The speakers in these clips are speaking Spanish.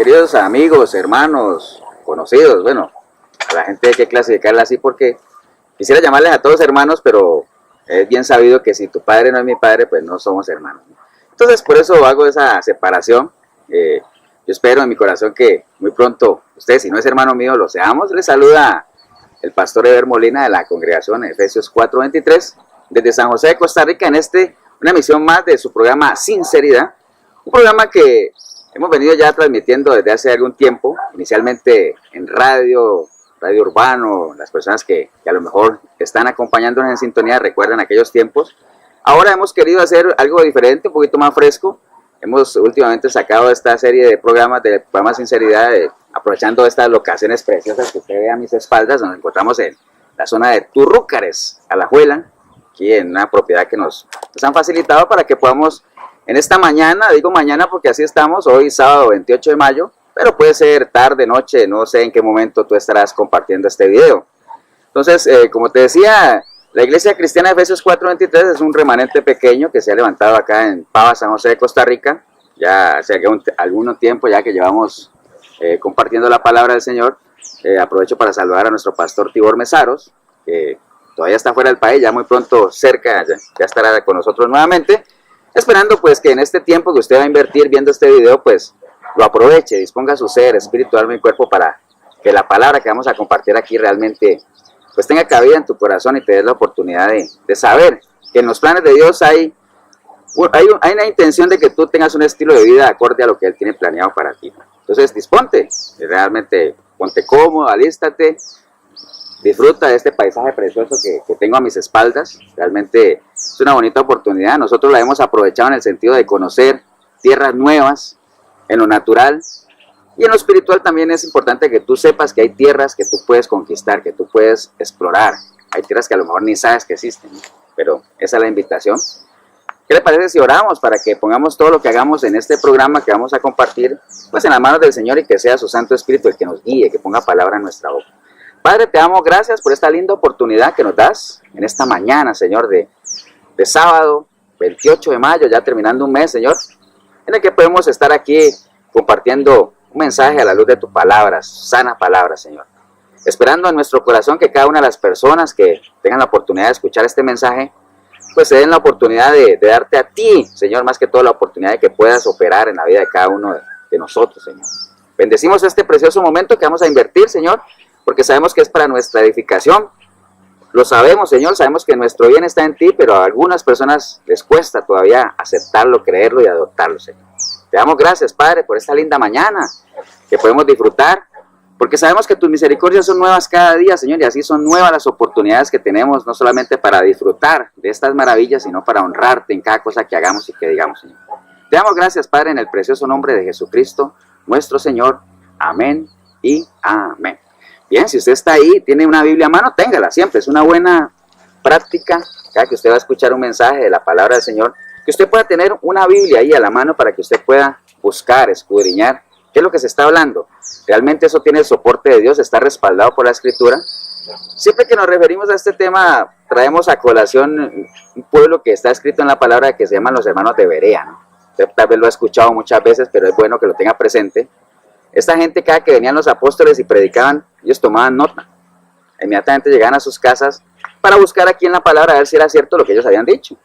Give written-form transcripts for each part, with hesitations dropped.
queridos amigos, hermanos, conocidos, bueno, a la gente hay que clasificarla así porque quisiera llamarles a todos hermanos, pero es bien sabido que si tu padre no es mi padre, pues no somos hermanos. Entonces, por eso hago esa separación. Yo espero en mi corazón que muy pronto, usted, si no es hermano mío, lo seamos. Les saluda el pastor Eber Molina de la congregación Efesios 4:23, desde San José de Costa Rica, en una emisión más de su programa Sinceridad, un programa que hemos venido ya transmitiendo desde hace algún tiempo, inicialmente en radio urbano. Las personas que a lo mejor están acompañándonos en sintonía recuerdan aquellos tiempos. Ahora hemos querido hacer algo diferente, un poquito más fresco. Hemos últimamente sacado esta serie de programas, del programa Sinceridad, aprovechando estas locaciones preciosas que usted ve a mis espaldas. Nos encontramos en la zona de Turrúcares, Alajuela, aquí en una propiedad que nos han facilitado para que podamos en esta mañana, digo mañana porque así estamos, hoy sábado 28 de mayo, pero puede ser tarde, noche, no sé en qué momento tú estarás compartiendo este video. Entonces, como te decía, la Iglesia Cristiana de Efesios 4:23 es un remanente pequeño que se ha levantado acá en Pava, San José de Costa Rica. Ya hace algún tiempo ya que llevamos compartiendo la palabra del Señor. Aprovecho para saludar a nuestro pastor Tibor Mesaros, que todavía está fuera del país, ya muy pronto cerca, ya estará con nosotros nuevamente. Esperando pues que en este tiempo que usted va a invertir viendo este video, pues lo aproveche, disponga su ser, espíritu, alma y cuerpo para que la palabra que vamos a compartir aquí realmente pues tenga cabida en tu corazón y te des la oportunidad de saber que en los planes de Dios hay una intención de que tú tengas un estilo de vida acorde a lo que Él tiene planeado para ti. Entonces disponte, realmente ponte cómodo, alístate, disfruta de este paisaje precioso que tengo a mis espaldas. Realmente es una bonita oportunidad. Nosotros la hemos aprovechado en el sentido de conocer tierras nuevas en lo natural. Y en lo espiritual también es importante que tú sepas que hay tierras que tú puedes conquistar, que tú puedes explorar. Hay tierras que a lo mejor ni sabes que existen, ¿no? Pero esa es la invitación. ¿Qué le parece si oramos para que pongamos todo lo que hagamos en este programa que vamos a compartir pues en las manos del Señor y que sea su Santo Espíritu el que nos guíe, que ponga palabra en nuestra boca? Padre, te damos gracias por esta linda oportunidad que nos das en esta mañana, Señor, de sábado 28 de mayo, ya terminando un mes, Señor, en el que podemos estar aquí compartiendo un mensaje a la luz de tu palabra, sana palabra, Señor. Esperando en nuestro corazón que cada una de las personas que tengan la oportunidad de escuchar este mensaje, pues se den la oportunidad de darte a ti, Señor, más que todo la oportunidad de que puedas operar en la vida de cada uno de nosotros, Señor. Bendecimos este precioso momento que vamos a invertir, Señor, porque sabemos que es para nuestra edificación. Lo sabemos, Señor, sabemos que nuestro bien está en ti, pero a algunas personas les cuesta todavía aceptarlo, creerlo y adoptarlo, Señor. Te damos gracias, Padre, por esta linda mañana que podemos disfrutar, porque sabemos que tus misericordias son nuevas cada día, Señor, y así son nuevas las oportunidades que tenemos, no solamente para disfrutar de estas maravillas, sino para honrarte en cada cosa que hagamos y que digamos, Señor. Te damos gracias, Padre, en el precioso nombre de Jesucristo, nuestro Señor. Amén y amén. Bien, si usted está ahí, tiene una Biblia a mano, téngala siempre. Es una buena práctica, cada que usted va a escuchar un mensaje de la palabra del Señor, que usted pueda tener una Biblia ahí a la mano para que usted pueda buscar, escudriñar qué es lo que se está hablando. Realmente eso tiene el soporte de Dios, está respaldado por la Escritura. Siempre que nos referimos a este tema, traemos a colación un pueblo que está escrito en la palabra que se llaman los hermanos de Berea, ¿no? Usted tal vez lo ha escuchado muchas veces, pero es bueno que lo tenga presente. Esta gente, cada que venían los apóstoles y predicaban, ellos tomaban nota. Inmediatamente llegaban a sus casas para buscar aquí en la palabra a ver si era cierto lo que ellos habían dicho.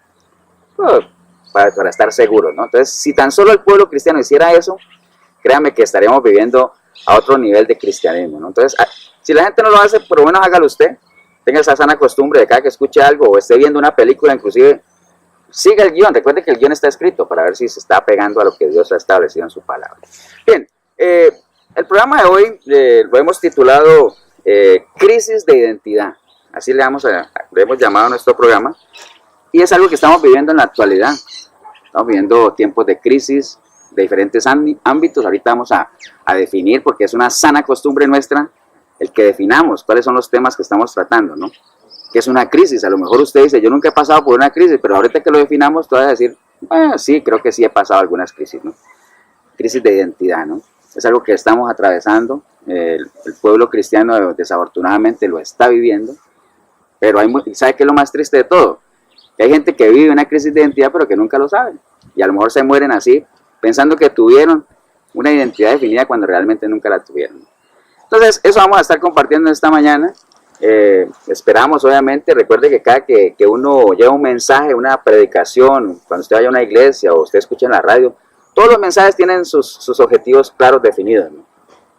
Para estar seguros, ¿no? Entonces, si tan solo el pueblo cristiano hiciera eso, créanme que estaremos viviendo a otro nivel de cristianismo, ¿no? Entonces, si la gente no lo hace, por lo menos hágalo usted. Tenga esa sana costumbre de cada que escuche algo o esté viendo una película, inclusive, siga el guión. Recuerde que el guión está escrito para ver si se está pegando a lo que Dios ha establecido en su palabra. Bien. El programa de hoy lo hemos titulado Crisis de Identidad, así le hemos llamado a nuestro programa, y es algo que estamos viviendo en la actualidad. Estamos viviendo tiempos de crisis de diferentes ámbitos. Ahorita vamos a definir, porque es una sana costumbre nuestra, el que definamos cuáles son los temas que estamos tratando, ¿no? Que es una crisis. A lo mejor usted dice, yo nunca he pasado por una crisis, pero ahorita que lo definamos, tú vas a decir, sí, creo que sí he pasado algunas crisis, ¿no? Crisis de identidad, ¿no? Es algo que estamos atravesando, el pueblo cristiano desafortunadamente lo está viviendo, pero ¿sabe qué es lo más triste de todo? Que hay gente que vive una crisis de identidad pero que nunca lo saben, y a lo mejor se mueren así, pensando que tuvieron una identidad definida cuando realmente nunca la tuvieron. Entonces, eso vamos a estar compartiendo esta mañana. Esperamos, obviamente, recuerde que cada que uno lleva un mensaje, una predicación, cuando usted vaya a una iglesia o usted escucha en la radio, todos los mensajes tienen sus objetivos claros definidos, ¿no?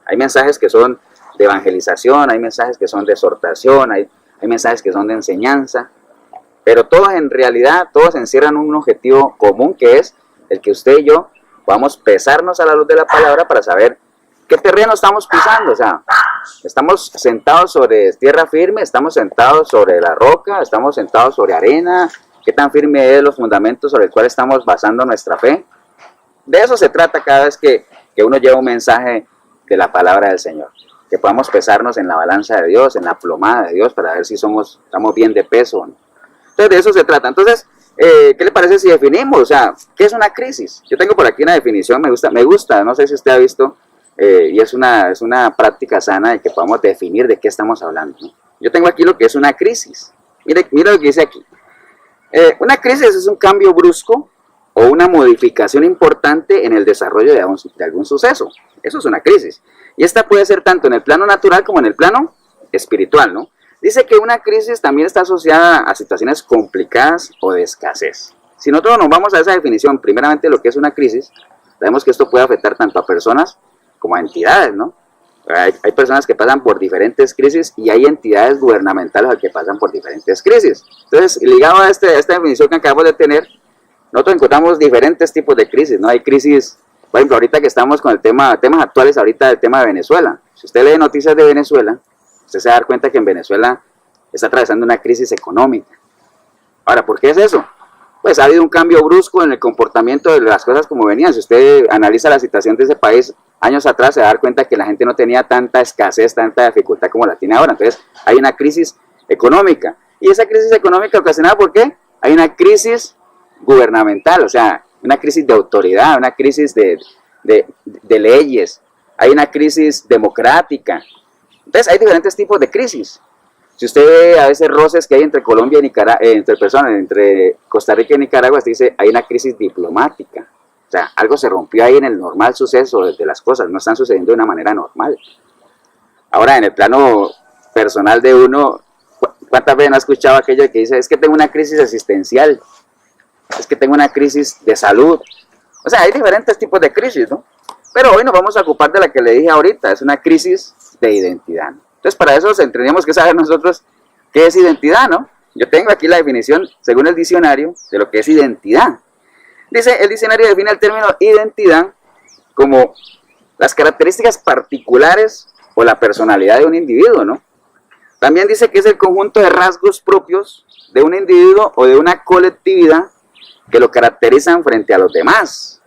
Hay mensajes que son de evangelización, hay mensajes que son de exhortación, hay mensajes que son de enseñanza, pero todos en realidad, todos encierran un objetivo común, que es el que usted y yo podamos pesarnos a la luz de la palabra para saber qué terreno estamos pisando. O sea, estamos sentados sobre tierra firme, estamos sentados sobre la roca, estamos sentados sobre arena, qué tan firme es los fundamentos sobre el cual estamos basando nuestra fe. De eso se trata cada vez que uno lleva un mensaje de la palabra del Señor, que podamos pesarnos en la balanza de Dios, en la plomada de Dios, para ver si estamos bien de peso, ¿no? Entonces de eso se trata. Entonces, ¿qué le parece si definimos? O sea, ¿qué es una crisis? Yo tengo por aquí una definición, me gusta, no sé si usted ha visto, y es una práctica sana de que podamos definir de qué estamos hablando, ¿no? Yo tengo aquí lo que es una crisis. Mire lo que dice aquí. Una crisis es un cambio brusco o una modificación importante en el desarrollo de algún suceso. Eso es una crisis. Y esta puede ser tanto en el plano natural como en el plano espiritual, ¿no? Dice que una crisis también está asociada a situaciones complicadas o de escasez. Si nosotros nos vamos a esa definición, primeramente lo que es una crisis, sabemos que esto puede afectar tanto a personas como a entidades, ¿no? Hay personas que pasan por diferentes crisis y hay entidades gubernamentales que pasan por diferentes crisis. Entonces, ligado a esta definición que acabamos de tener, nosotros encontramos diferentes tipos de crisis, ¿no? Hay crisis, por ejemplo, ahorita que estamos con temas actuales, ahorita el tema de Venezuela. Si usted lee noticias de Venezuela, usted se va a dar cuenta que en Venezuela está atravesando una crisis económica. Ahora, ¿por qué es eso? Pues ha habido un cambio brusco en el comportamiento de las cosas como venían. Si usted analiza la situación de ese país años atrás, se va a dar cuenta que la gente no tenía tanta escasez, tanta dificultad como la tiene ahora. Entonces, hay una crisis económica. ¿Y esa crisis económica ocasionada por qué? Hay una crisis gubernamental, o sea, una crisis de autoridad, una crisis de leyes, hay una crisis democrática. Entonces, hay diferentes tipos de crisis. Si usted ve a veces roces que hay entre Colombia y Nicaragua, entre Costa Rica y Nicaragua, usted dice, hay una crisis diplomática. O sea, algo se rompió ahí en el normal suceso de las cosas, no están sucediendo de una manera normal. Ahora, en el plano personal de uno, ¿cuántas veces no ha escuchado aquello que dice, es que tengo una crisis existencial, es que tengo una crisis de salud? O sea, hay diferentes tipos de crisis, ¿no? Pero hoy nos vamos a ocupar de la que le dije ahorita, es una crisis de identidad. Entonces, para eso tendríamos que saber nosotros qué es identidad, ¿no? Yo tengo aquí la definición, según el diccionario, de lo que es identidad. Dice, el diccionario define el término identidad como las características particulares o la personalidad de un individuo, ¿no? También dice que es el conjunto de rasgos propios de un individuo o de una colectividad que lo caracterizan frente a los demás.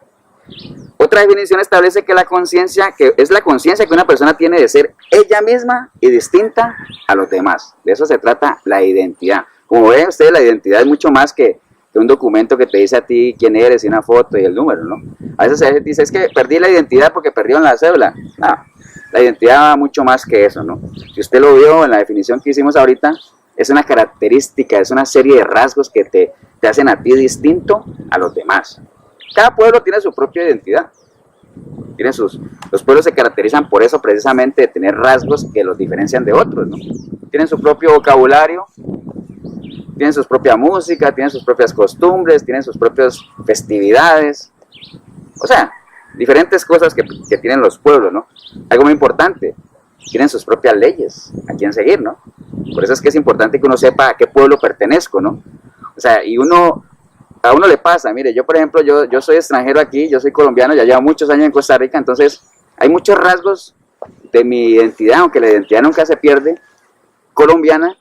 Otra definición establece que la conciencia, que es la conciencia que una persona tiene de ser ella misma y distinta a los demás. De eso se trata la identidad. Como ven ustedes, la identidad es mucho más que un documento que te dice a ti quién eres y una foto y el número, ¿no? A veces se dice, es que perdí la identidad porque perdieron la cédula. No, la identidad va mucho más que eso, ¿no? Si usted lo vio en la definición que hicimos ahorita, es una característica, es una serie de rasgos que te hacen a ti distinto a los demás. Cada pueblo tiene su propia identidad. Los pueblos se caracterizan por eso, precisamente, de tener rasgos que los diferencian de otros, ¿no? Tienen su propio vocabulario, tienen su propia música, tienen sus propias costumbres, tienen sus propias festividades. O sea, diferentes cosas que tienen los pueblos, ¿no? Algo muy importante, tienen sus propias leyes a quién seguir, ¿no? Por eso es que es importante que uno sepa a qué pueblo pertenezco, ¿no? O sea, a uno le pasa, mire, yo por ejemplo, yo soy extranjero aquí, yo soy colombiano, ya llevo muchos años en Costa Rica, entonces hay muchos rasgos de mi identidad, aunque la identidad nunca se pierde, colombiana,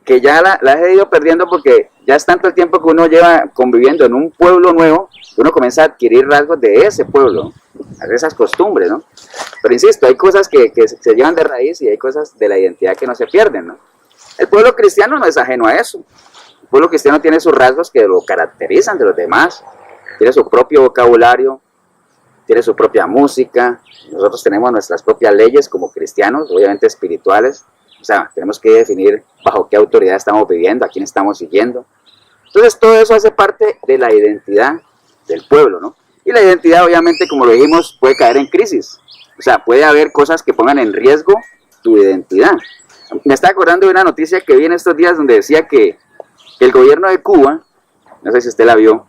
que ya la he ido perdiendo porque ya es tanto el tiempo que uno lleva conviviendo en un pueblo nuevo, que uno comienza a adquirir rasgos de ese pueblo, de esas costumbres, ¿no? Pero insisto, hay cosas que se llevan de raíz y hay cosas de la identidad que no se pierden, ¿no? El pueblo cristiano no es ajeno a eso. El pueblo cristiano tiene sus rasgos que lo caracterizan de los demás, tiene su propio vocabulario, tiene su propia música. Nosotros tenemos nuestras propias leyes como cristianos, obviamente espirituales. O sea, tenemos que definir bajo qué autoridad estamos viviendo, a quién estamos siguiendo. Entonces, todo eso hace parte de la identidad del pueblo, ¿no? Y la identidad, obviamente, como lo dijimos, puede caer en crisis. O sea, puede haber cosas que pongan en riesgo tu identidad. Me estaba acordando de una noticia que vi en estos días donde decía que el gobierno de Cuba, no sé si usted la vio,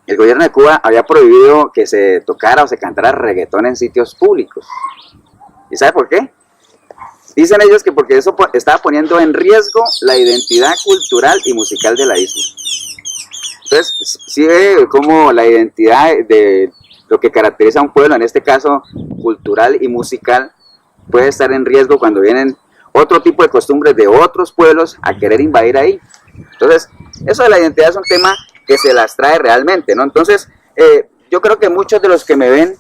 el gobierno de Cuba había prohibido que se tocara o se cantara reggaetón en sitios públicos. ¿Y sabe por qué? Dicen ellos que porque eso estaba poniendo en riesgo la identidad cultural y musical de la isla. Entonces, sí ve cómo la identidad de lo que caracteriza a un pueblo, en este caso cultural y musical, puede estar en riesgo cuando vienen otro tipo de costumbres de otros pueblos a querer invadir ahí. Entonces, eso de la identidad es un tema que se las trae realmente, ¿no? Entonces, yo creo que muchos de los que me ven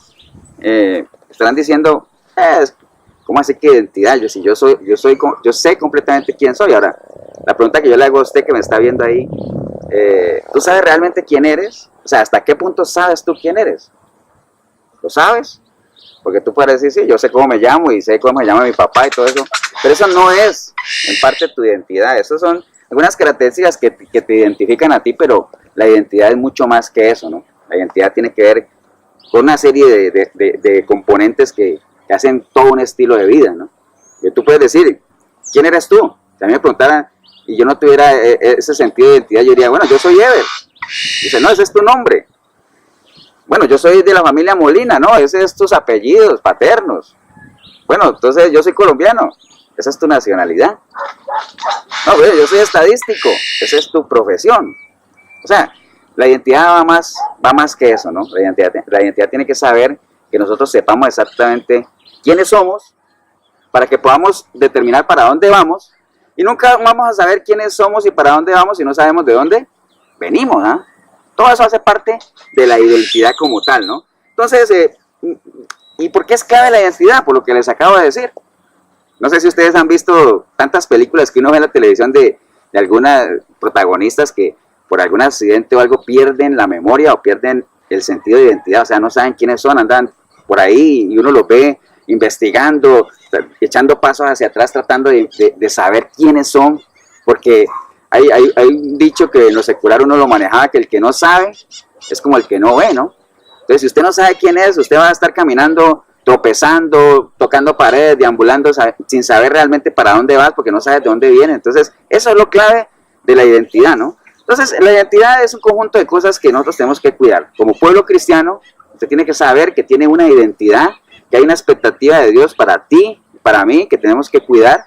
estarán diciendo, ¿cómo así que identidad? Yo sé completamente quién soy. Ahora, la pregunta que yo le hago a usted que me está viendo ahí, ¿tú sabes realmente quién eres? O sea, ¿hasta qué punto sabes tú quién eres? ¿Lo sabes? Porque tú puedes decir, sí, yo sé cómo me llamo y sé cómo me llama mi papá y todo eso, pero eso no es en parte tu identidad. Esas son algunas características que te identifican a ti, pero la identidad es mucho más que eso, ¿no? La identidad tiene que ver con una serie de componentes que hacen todo un estilo de vida, ¿no? Y tú puedes decir, ¿quién eres tú? Si a mí me preguntaran y yo no tuviera ese sentido de identidad, yo diría, bueno, yo soy Ever. Dice, no, ese es tu nombre. Bueno, yo soy de la familia Molina, no, ese es tus apellidos paternos. Bueno, entonces yo soy colombiano, esa es tu nacionalidad. No, bueno, yo soy estadístico, esa es tu profesión. O sea, la identidad va más que eso, ¿no? La identidad tiene que saber que nosotros sepamos exactamente quiénes somos para que podamos determinar para dónde vamos, y nunca vamos a saber quiénes somos y para dónde vamos si no sabemos de dónde venimos, ¿ah? Todo eso hace parte de la identidad como tal, ¿no? Entonces, ¿y por qué es clave la identidad? Por lo que les acabo de decir. No sé si ustedes han visto tantas películas que uno ve en la televisión de algunas protagonistas que por algún accidente o algo pierden la memoria o pierden el sentido de identidad, o sea, no saben quiénes son, andan por ahí y uno los ve investigando, echando pasos hacia atrás, tratando de saber quiénes son, porque hay un dicho que en lo secular uno lo manejaba, que el que no sabe es como el que no ve, ¿no? Entonces, si usted no sabe quién es, usted va a estar caminando, tropezando, tocando paredes, deambulando, sin saber realmente para dónde vas, porque no sabes de dónde viene. Entonces, eso es lo clave de la identidad, ¿no? Entonces, la identidad es un conjunto de cosas que nosotros tenemos que cuidar. Como pueblo cristiano, usted tiene que saber que tiene una identidad, que hay una expectativa de Dios para ti, para mí, que tenemos que cuidar,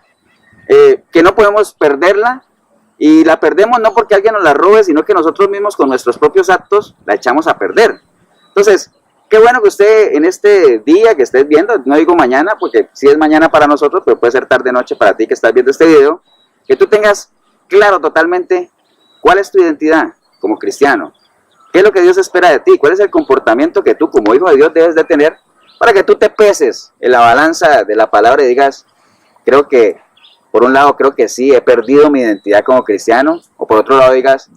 que no podemos perderla, y la perdemos no porque alguien nos la robe, sino que nosotros mismos con nuestros propios actos la echamos a perder. Entonces, qué bueno que usted en este día que estés viendo, no digo mañana, porque sí es mañana para nosotros, pero puede ser tarde noche para ti que estás viendo este video, que tú tengas claro totalmente cuál es tu identidad como cristiano, qué es lo que Dios espera de ti, cuál es el comportamiento que tú como hijo de Dios debes de tener para que tú te peses en la balanza de la palabra y digas, creo que, por un lado, creo que sí, he perdido mi identidad como cristiano, o por otro lado digas,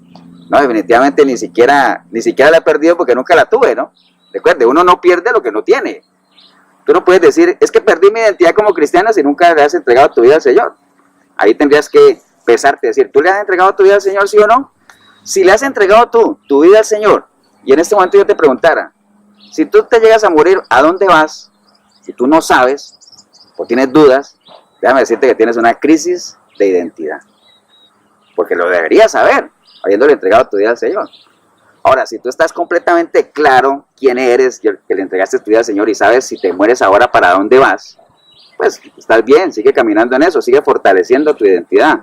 no, definitivamente ni siquiera la he perdido porque nunca la tuve, ¿no? Recuerde, uno no pierde lo que no tiene. Tú no puedes decir, es que perdí mi identidad como cristiano si nunca le has entregado tu vida al Señor. Ahí tendrías que pesarte, decir, ¿tú le has entregado tu vida al Señor, sí o no? Si le has entregado tu vida al Señor, y en este momento yo te preguntara, si tú te llegas a morir, ¿a dónde vas? Si tú no sabes, o tienes dudas, déjame decirte que tienes una crisis de identidad. Porque lo deberías saber, habiéndole entregado tu vida al Señor. Ahora, si tú estás completamente claro quién eres, que le entregaste tu vida al Señor y sabes si te mueres ahora para dónde vas, pues estás bien, sigue caminando en eso, sigue fortaleciendo tu identidad.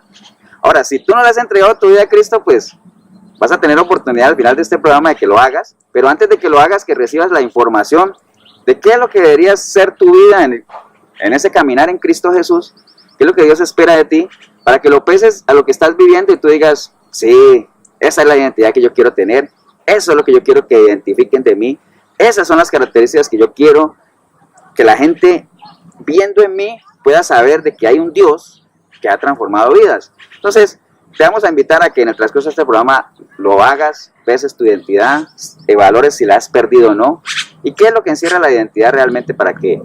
Ahora, si tú no le has entregado tu vida a Cristo, pues vas a tener oportunidad al final de este programa de que lo hagas, pero antes de que lo hagas, que recibas la información de qué es lo que debería ser tu vida en ese caminar en Cristo Jesús, qué es lo que Dios espera de ti, para que lo peses a lo que estás viviendo y tú digas, sí, esa es la identidad que yo quiero tener, eso es lo que yo quiero que identifiquen de mí, esas son las características que yo quiero que la gente viendo en mí pueda saber de que hay un Dios que ha transformado vidas. Entonces, te vamos a invitar a que en el transcurso de este programa lo hagas, peses tu identidad, valores si la has perdido o no, y qué es lo que encierra la identidad realmente para que,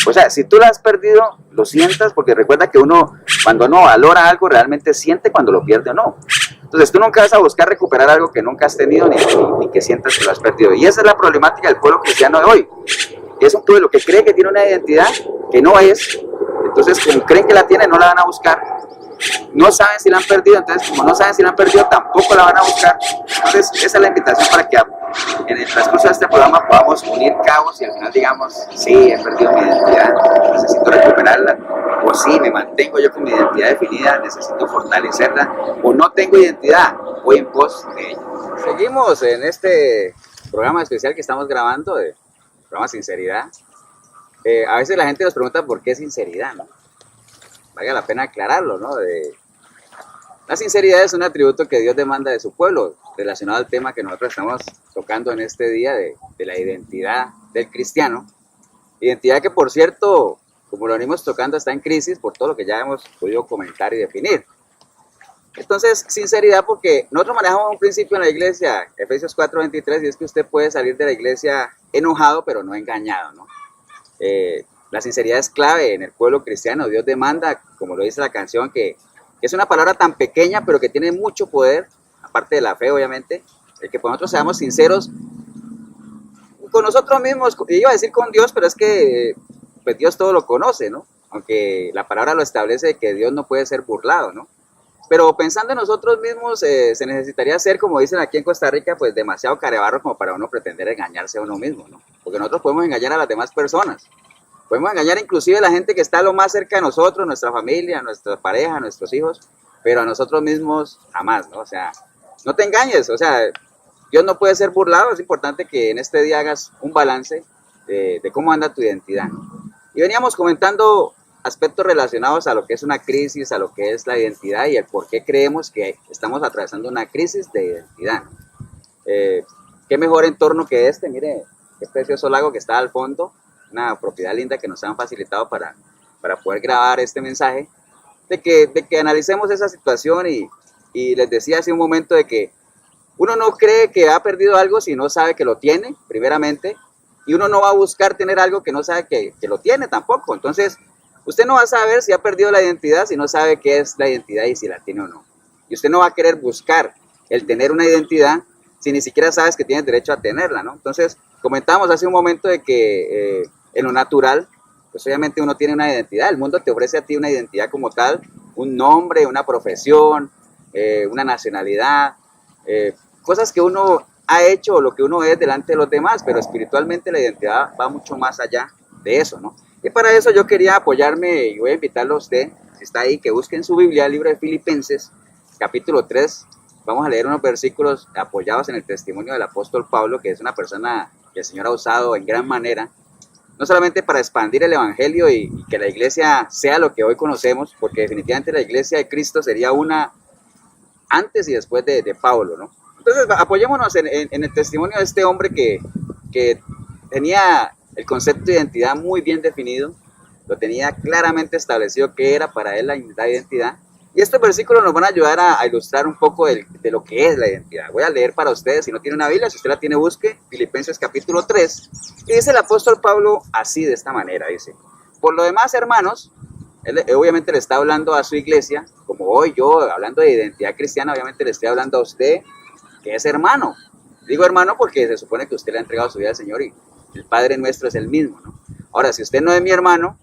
o sea, si tú la has perdido, lo sientas, porque recuerda que uno, cuando uno valora algo, realmente siente cuando lo pierde o no. Entonces tú nunca vas a buscar recuperar algo que nunca has tenido ni que sientas que lo has perdido. Y esa es la problemática del pueblo cristiano de hoy. Es un pueblo que cree que tiene una identidad que no es, entonces como creen que la tiene no la van a buscar. No saben si la han perdido, entonces como no saben si la han perdido tampoco la van a buscar. Entonces esa es la invitación para que en el transcurso de este programa podamos unir cabos y al final digamos, sí, he perdido mi identidad, necesito recuperarla, o sí, me mantengo yo con mi identidad definida, necesito fortalecerla, o no tengo identidad, voy en pos de ella. Seguimos en este programa especial que estamos grabando, de programa Sinceridad. A veces la gente nos pregunta por qué sinceridad, ¿no? Valga la pena aclararlo, ¿no? La sinceridad es un atributo que Dios demanda de su pueblo, relacionado al tema que nosotros estamos tocando en este día de la identidad del cristiano. Identidad que, por cierto, como lo venimos tocando, está en crisis por todo lo que ya hemos podido comentar y definir. Entonces, sinceridad, porque nosotros manejamos un principio en la iglesia, Efesios 4:23, y es que usted puede salir de la iglesia enojado, pero no engañado, ¿no? La sinceridad es clave en el pueblo cristiano. Dios demanda, como lo dice la canción, que es una palabra tan pequeña, pero que tiene mucho poder, aparte de la fe, obviamente, el que nosotros seamos sinceros con nosotros mismos, iba a decir con Dios, pero es que pues Dios todo lo conoce, ¿no? Aunque la palabra lo establece que Dios no puede ser burlado, ¿no? Pero pensando en nosotros mismos, se necesitaría ser, como dicen aquí en Costa Rica, pues demasiado carebarro como para uno pretender engañarse a uno mismo, ¿no? Porque nosotros podemos engañar a las demás personas. Podemos engañar inclusive a la gente que está lo más cerca de nosotros, nuestra familia, nuestra pareja, nuestros hijos, pero a nosotros mismos jamás, ¿no? O sea, no te engañes, o sea, Dios no puede ser burlado. Es importante que en este día hagas un balance de cómo anda tu identidad, ¿no? Y veníamos comentando aspectos relacionados a lo que es una crisis, a lo que es la identidad y el por qué creemos que estamos atravesando una crisis de identidad. Qué mejor entorno que este, mire, qué precioso lago que está al fondo, una propiedad linda que nos han facilitado para poder grabar este mensaje, de que analicemos esa situación y les decía hace un momento de que uno no cree que ha perdido algo si no sabe que lo tiene, primeramente, y uno no va a buscar tener algo que no sabe que lo tiene tampoco. Entonces, usted no va a saber si ha perdido la identidad si no sabe qué es la identidad y si la tiene o no. Y usted no va a querer buscar el tener una identidad si ni siquiera sabes que tienes derecho a tenerla, ¿no? Entonces, comentábamos hace un momento de que en lo natural, pues obviamente uno tiene una identidad. El mundo te ofrece a ti una identidad como tal, un nombre, una profesión, una nacionalidad, cosas que uno ha hecho o lo que uno es delante de los demás, pero espiritualmente la identidad va mucho más allá de eso, ¿no? Y para eso yo quería apoyarme y voy a invitarlo a usted, si está ahí, que busque en su Biblia el libro de Filipenses, capítulo 3. Vamos a leer unos versículos apoyados en el testimonio del apóstol Pablo, que es una persona que el Señor ha usado en gran manera, no solamente para expandir el evangelio y que la iglesia sea lo que hoy conocemos, porque definitivamente la iglesia de Cristo sería una antes y después de Pablo, ¿no? Entonces apoyémonos en el testimonio de este hombre que tenía el concepto de identidad muy bien definido, lo tenía claramente establecido qué era para él la identidad. Y estos versículos nos van a ayudar a ilustrar un poco de lo que es la identidad. Voy a leer para ustedes, si no tiene una Biblia, si usted la tiene, busque Filipenses capítulo 3. Y dice el apóstol Pablo así, de esta manera, dice: por lo demás, hermanos, él obviamente le está hablando a su iglesia, como hoy yo, hablando de identidad cristiana, obviamente le estoy hablando a usted, que es hermano. Digo hermano porque se supone que usted le ha entregado su vida al Señor y el Padre nuestro es el mismo, ¿no? Ahora, si usted no es mi hermano,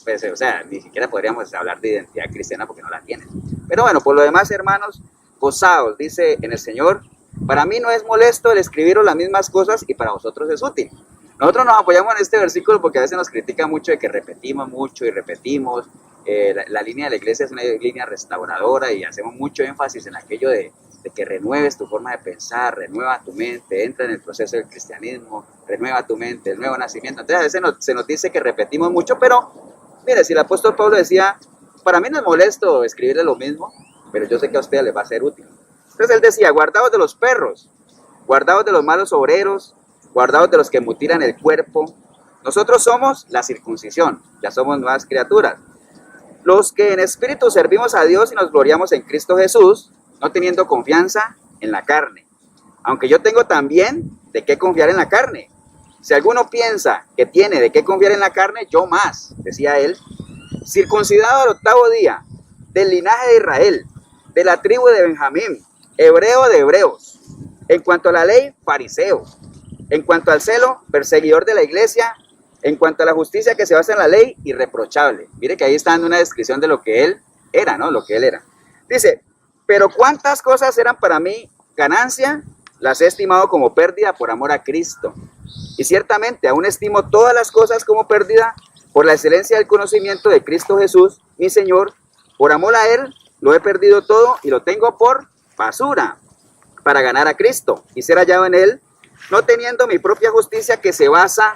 pues, o sea, ni siquiera podríamos hablar de identidad cristiana porque no la tiene. Pero bueno, por lo demás, hermanos, gozaos, dice en el Señor. Para mí no es molesto el escribiros las mismas cosas y para vosotros es útil. Nosotros nos apoyamos en este versículo porque a veces nos critica mucho de que repetimos mucho y repetimos. La línea de la iglesia es una línea restauradora y hacemos mucho énfasis en aquello de que renueves tu forma de pensar, renueva tu mente, entra en el proceso del cristianismo, renueva tu mente, el nuevo nacimiento. Entonces a veces se nos dice que repetimos mucho, pero mire, si el apóstol Pablo decía, para mí no es molesto escribirle lo mismo, pero yo sé que a ustedes les va a ser útil. Entonces él decía, guardaos de los perros, guardaos de los malos obreros, guardaos de los que mutilan el cuerpo. Nosotros somos la circuncisión, ya somos nuevas criaturas. Los que en espíritu servimos a Dios y nos gloriamos en Cristo Jesús, no teniendo confianza en la carne. Aunque yo tengo también de qué confiar en la carne. Si alguno piensa que tiene de qué confiar en la carne, yo más, decía él, circuncidado al 8º día, del linaje de Israel, de la tribu de Benjamín, hebreo de hebreos, en cuanto a la ley, fariseo, en cuanto al celo, perseguidor de la iglesia, en cuanto a la justicia que se basa en la ley, irreprochable. Mire que ahí está dando una descripción de lo que él era, ¿no? Lo que él era. Dice, pero cuántas cosas eran para mí ganancia, las he estimado como pérdida por amor a Cristo. Y ciertamente aún estimo todas las cosas como pérdida por la excelencia del conocimiento de Cristo Jesús, mi Señor. Por amor a Él lo he perdido todo y lo tengo por basura para ganar a Cristo y ser hallado en Él, no teniendo mi propia justicia que se basa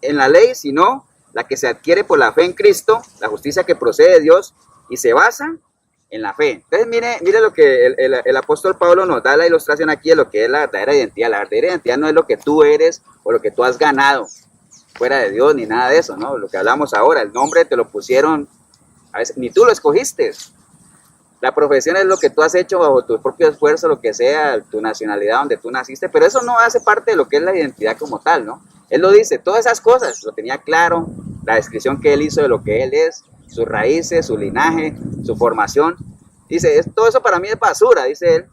en la ley, sino la que se adquiere por la fe en Cristo, la justicia que procede de Dios y se basa en la fe. Entonces mire lo que el apóstol Pablo nos da la ilustración aquí de lo que es la verdadera identidad. La verdadera identidad no es lo que tú eres o lo que tú has ganado fuera de Dios ni nada de eso, ¿no? Lo que hablamos ahora, el nombre te lo pusieron, a veces ni tú lo escogiste. La profesión es lo que tú has hecho bajo tu propio esfuerzo, lo que sea, tu nacionalidad, donde tú naciste, pero eso no hace parte de lo que es la identidad como tal, ¿no? Él lo dice, todas esas cosas, lo tenía claro, la descripción que él hizo de lo que él es, sus raíces, su linaje, su formación. Dice, todo eso para mí es basura, dice él.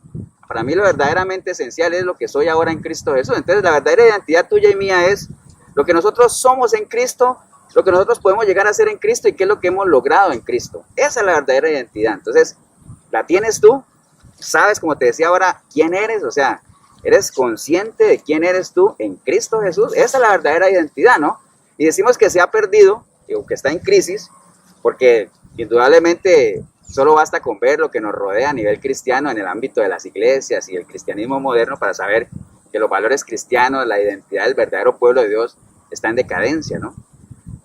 Para mí lo verdaderamente esencial es lo que soy ahora en Cristo Jesús. Entonces la verdadera identidad tuya y mía es lo que nosotros somos en Cristo, lo que nosotros podemos llegar a ser en Cristo y qué es lo que hemos logrado en Cristo. Esa es la verdadera identidad. Entonces, la tienes tú, sabes, como te decía ahora, quién eres, o sea, eres consciente de quién eres tú en Cristo Jesús. Esa es la verdadera identidad, ¿no? Y decimos que se ha perdido, o que está en crisis, porque indudablemente solo basta con ver lo que nos rodea a nivel cristiano en el ámbito de las iglesias y el cristianismo moderno para saber que los valores cristianos, la identidad del verdadero pueblo de Dios está en decadencia, ¿no?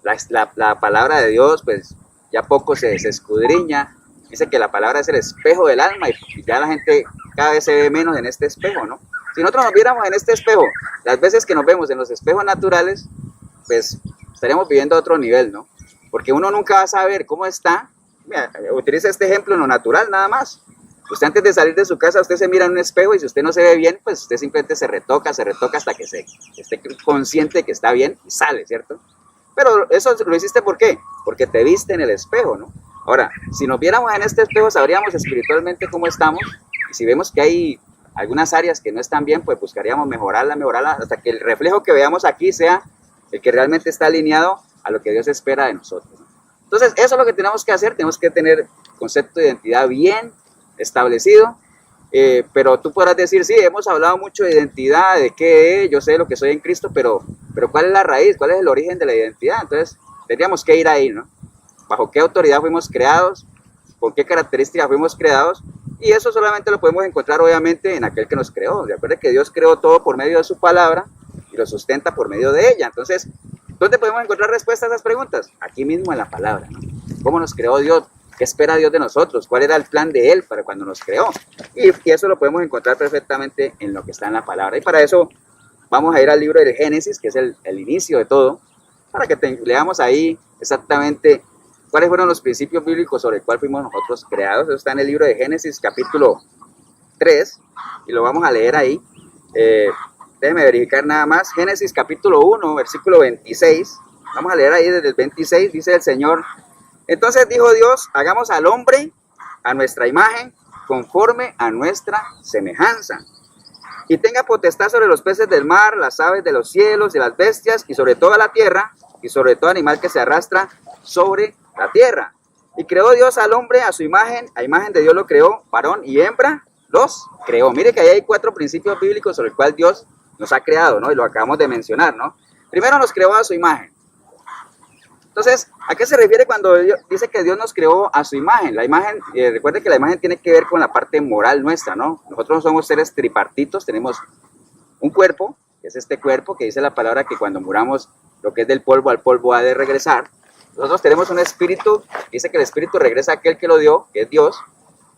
La palabra de Dios, pues ya poco se escudriña. Dice que la palabra es el espejo del alma y ya la gente cada vez se ve menos en este espejo, ¿no? Si nosotros nos viéramos en este espejo, las veces que nos vemos en los espejos naturales, pues estaríamos viviendo a otro nivel, ¿no? Porque uno nunca va a saber cómo está. Mira, utiliza este ejemplo en lo natural nada más. Usted antes de salir de su casa, usted se mira en un espejo y si usted no se ve bien, pues usted simplemente se retoca hasta que esté consciente de que está bien y sale, ¿cierto? Pero eso lo hiciste ¿por qué? Porque te viste en el espejo, ¿no? Ahora, si nos viéramos en este espejo, sabríamos espiritualmente cómo estamos y si vemos que hay algunas áreas que no están bien, pues buscaríamos mejorarla hasta que el reflejo que veamos aquí sea el que realmente está alineado a lo que Dios espera de nosotros, ¿no? Entonces, eso es lo que tenemos que hacer, tenemos que tener concepto de identidad bien establecido, pero tú podrás decir, sí, hemos hablado mucho de identidad, de qué yo sé lo que soy en Cristo, pero ¿cuál es la raíz? ¿Cuál es el origen de la identidad? Entonces, tendríamos que ir ahí, ¿no? ¿Bajo qué autoridad fuimos creados? ¿Con qué características fuimos creados? Y eso solamente lo podemos encontrar, obviamente, en aquel que nos creó. Recuerde que Dios creó todo por medio de su palabra y lo sustenta por medio de ella. Entonces, ¿dónde podemos encontrar respuestas a esas preguntas? Aquí mismo en la palabra, ¿no? ¿Cómo nos creó Dios? ¿Qué espera Dios de nosotros? ¿Cuál era el plan de Él para cuando nos creó? Y eso lo podemos encontrar perfectamente en lo que está en la palabra. Y para eso vamos a ir al libro del Génesis, que es el inicio de todo, para que leamos ahí exactamente cuáles fueron los principios bíblicos sobre el cual fuimos nosotros creados. Eso está en el libro de Génesis, capítulo 3, y lo vamos a leer ahí. Déjeme verificar nada más. Génesis, capítulo 1, versículo 26. Vamos a leer ahí desde el 26, dice el Señor. Entonces dijo Dios, hagamos al hombre a nuestra imagen, conforme a nuestra semejanza. Y tenga potestad sobre los peces del mar, las aves de los cielos y las bestias, y sobre toda la tierra, y sobre todo animal que se arrastra sobre la tierra. Y creó Dios al hombre a su imagen, a imagen de Dios lo creó, varón y hembra los creó. Mire que ahí hay 4 principios bíblicos sobre el cual Dios nos ha creado, ¿no? Y lo acabamos de mencionar, ¿no? Primero nos creó a su imagen. Entonces, ¿a qué se refiere cuando dice que Dios nos creó a su imagen? La imagen, recuerde que la imagen tiene que ver con la parte moral nuestra, ¿no? Nosotros somos seres tripartitos, tenemos un cuerpo, que es este cuerpo, que dice la palabra que cuando muramos, lo que es del polvo al polvo ha de regresar. Nosotros tenemos un espíritu, dice que el espíritu regresa a aquel que lo dio, que es Dios,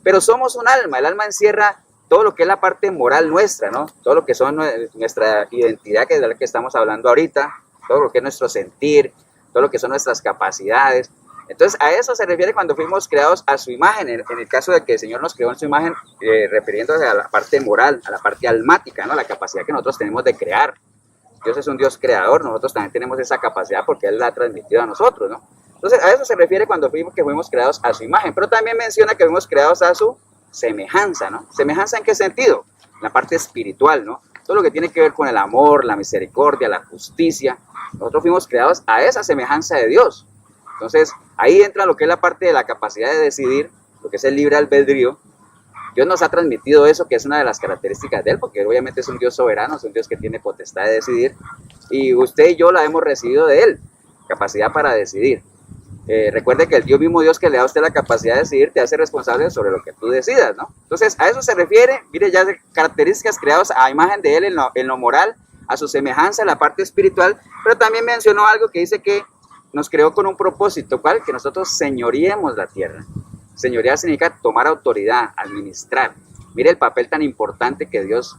pero somos un alma, el alma encierra todo lo que es la parte moral nuestra, ¿no? Todo lo que son nuestra identidad, que es de la que estamos hablando ahorita, todo lo que es nuestro sentir, todo lo que son nuestras capacidades. Entonces, a eso se refiere cuando fuimos creados a su imagen, en el caso de que el Señor nos creó en su imagen, refiriéndose a la parte moral, a la parte almática, ¿no? La capacidad que nosotros tenemos de crear. Dios es un Dios creador, nosotros también tenemos esa capacidad porque Él la ha transmitido a nosotros, ¿no? Entonces, a eso se refiere cuando fuimos creados a su imagen, pero también menciona que fuimos creados a su semejanza, ¿no? ¿Semejanza en qué sentido? En la parte espiritual, ¿no? Todo lo que tiene que ver con el amor, la misericordia, la justicia. Nosotros fuimos creados a esa semejanza de Dios. Entonces, ahí entra lo que es la parte de la capacidad de decidir, lo que es el libre albedrío. Dios nos ha transmitido eso, que es una de las características de Él, porque obviamente es un Dios soberano, es un Dios que tiene potestad de decidir, y usted y yo la hemos recibido de Él, capacidad para decidir. Recuerde que el mismo Dios que le da a usted la capacidad de decidir te hace responsable sobre lo que tú decidas, ¿no? Entonces, a eso se refiere, mire, ya de características creadas a imagen de Él en lo moral, a su semejanza en la parte espiritual, pero también mencionó algo que dice que nos creó con un propósito, ¿cuál? Que nosotros señoreemos la tierra. Señorear significa tomar autoridad, administrar. Mire el papel tan importante que Dios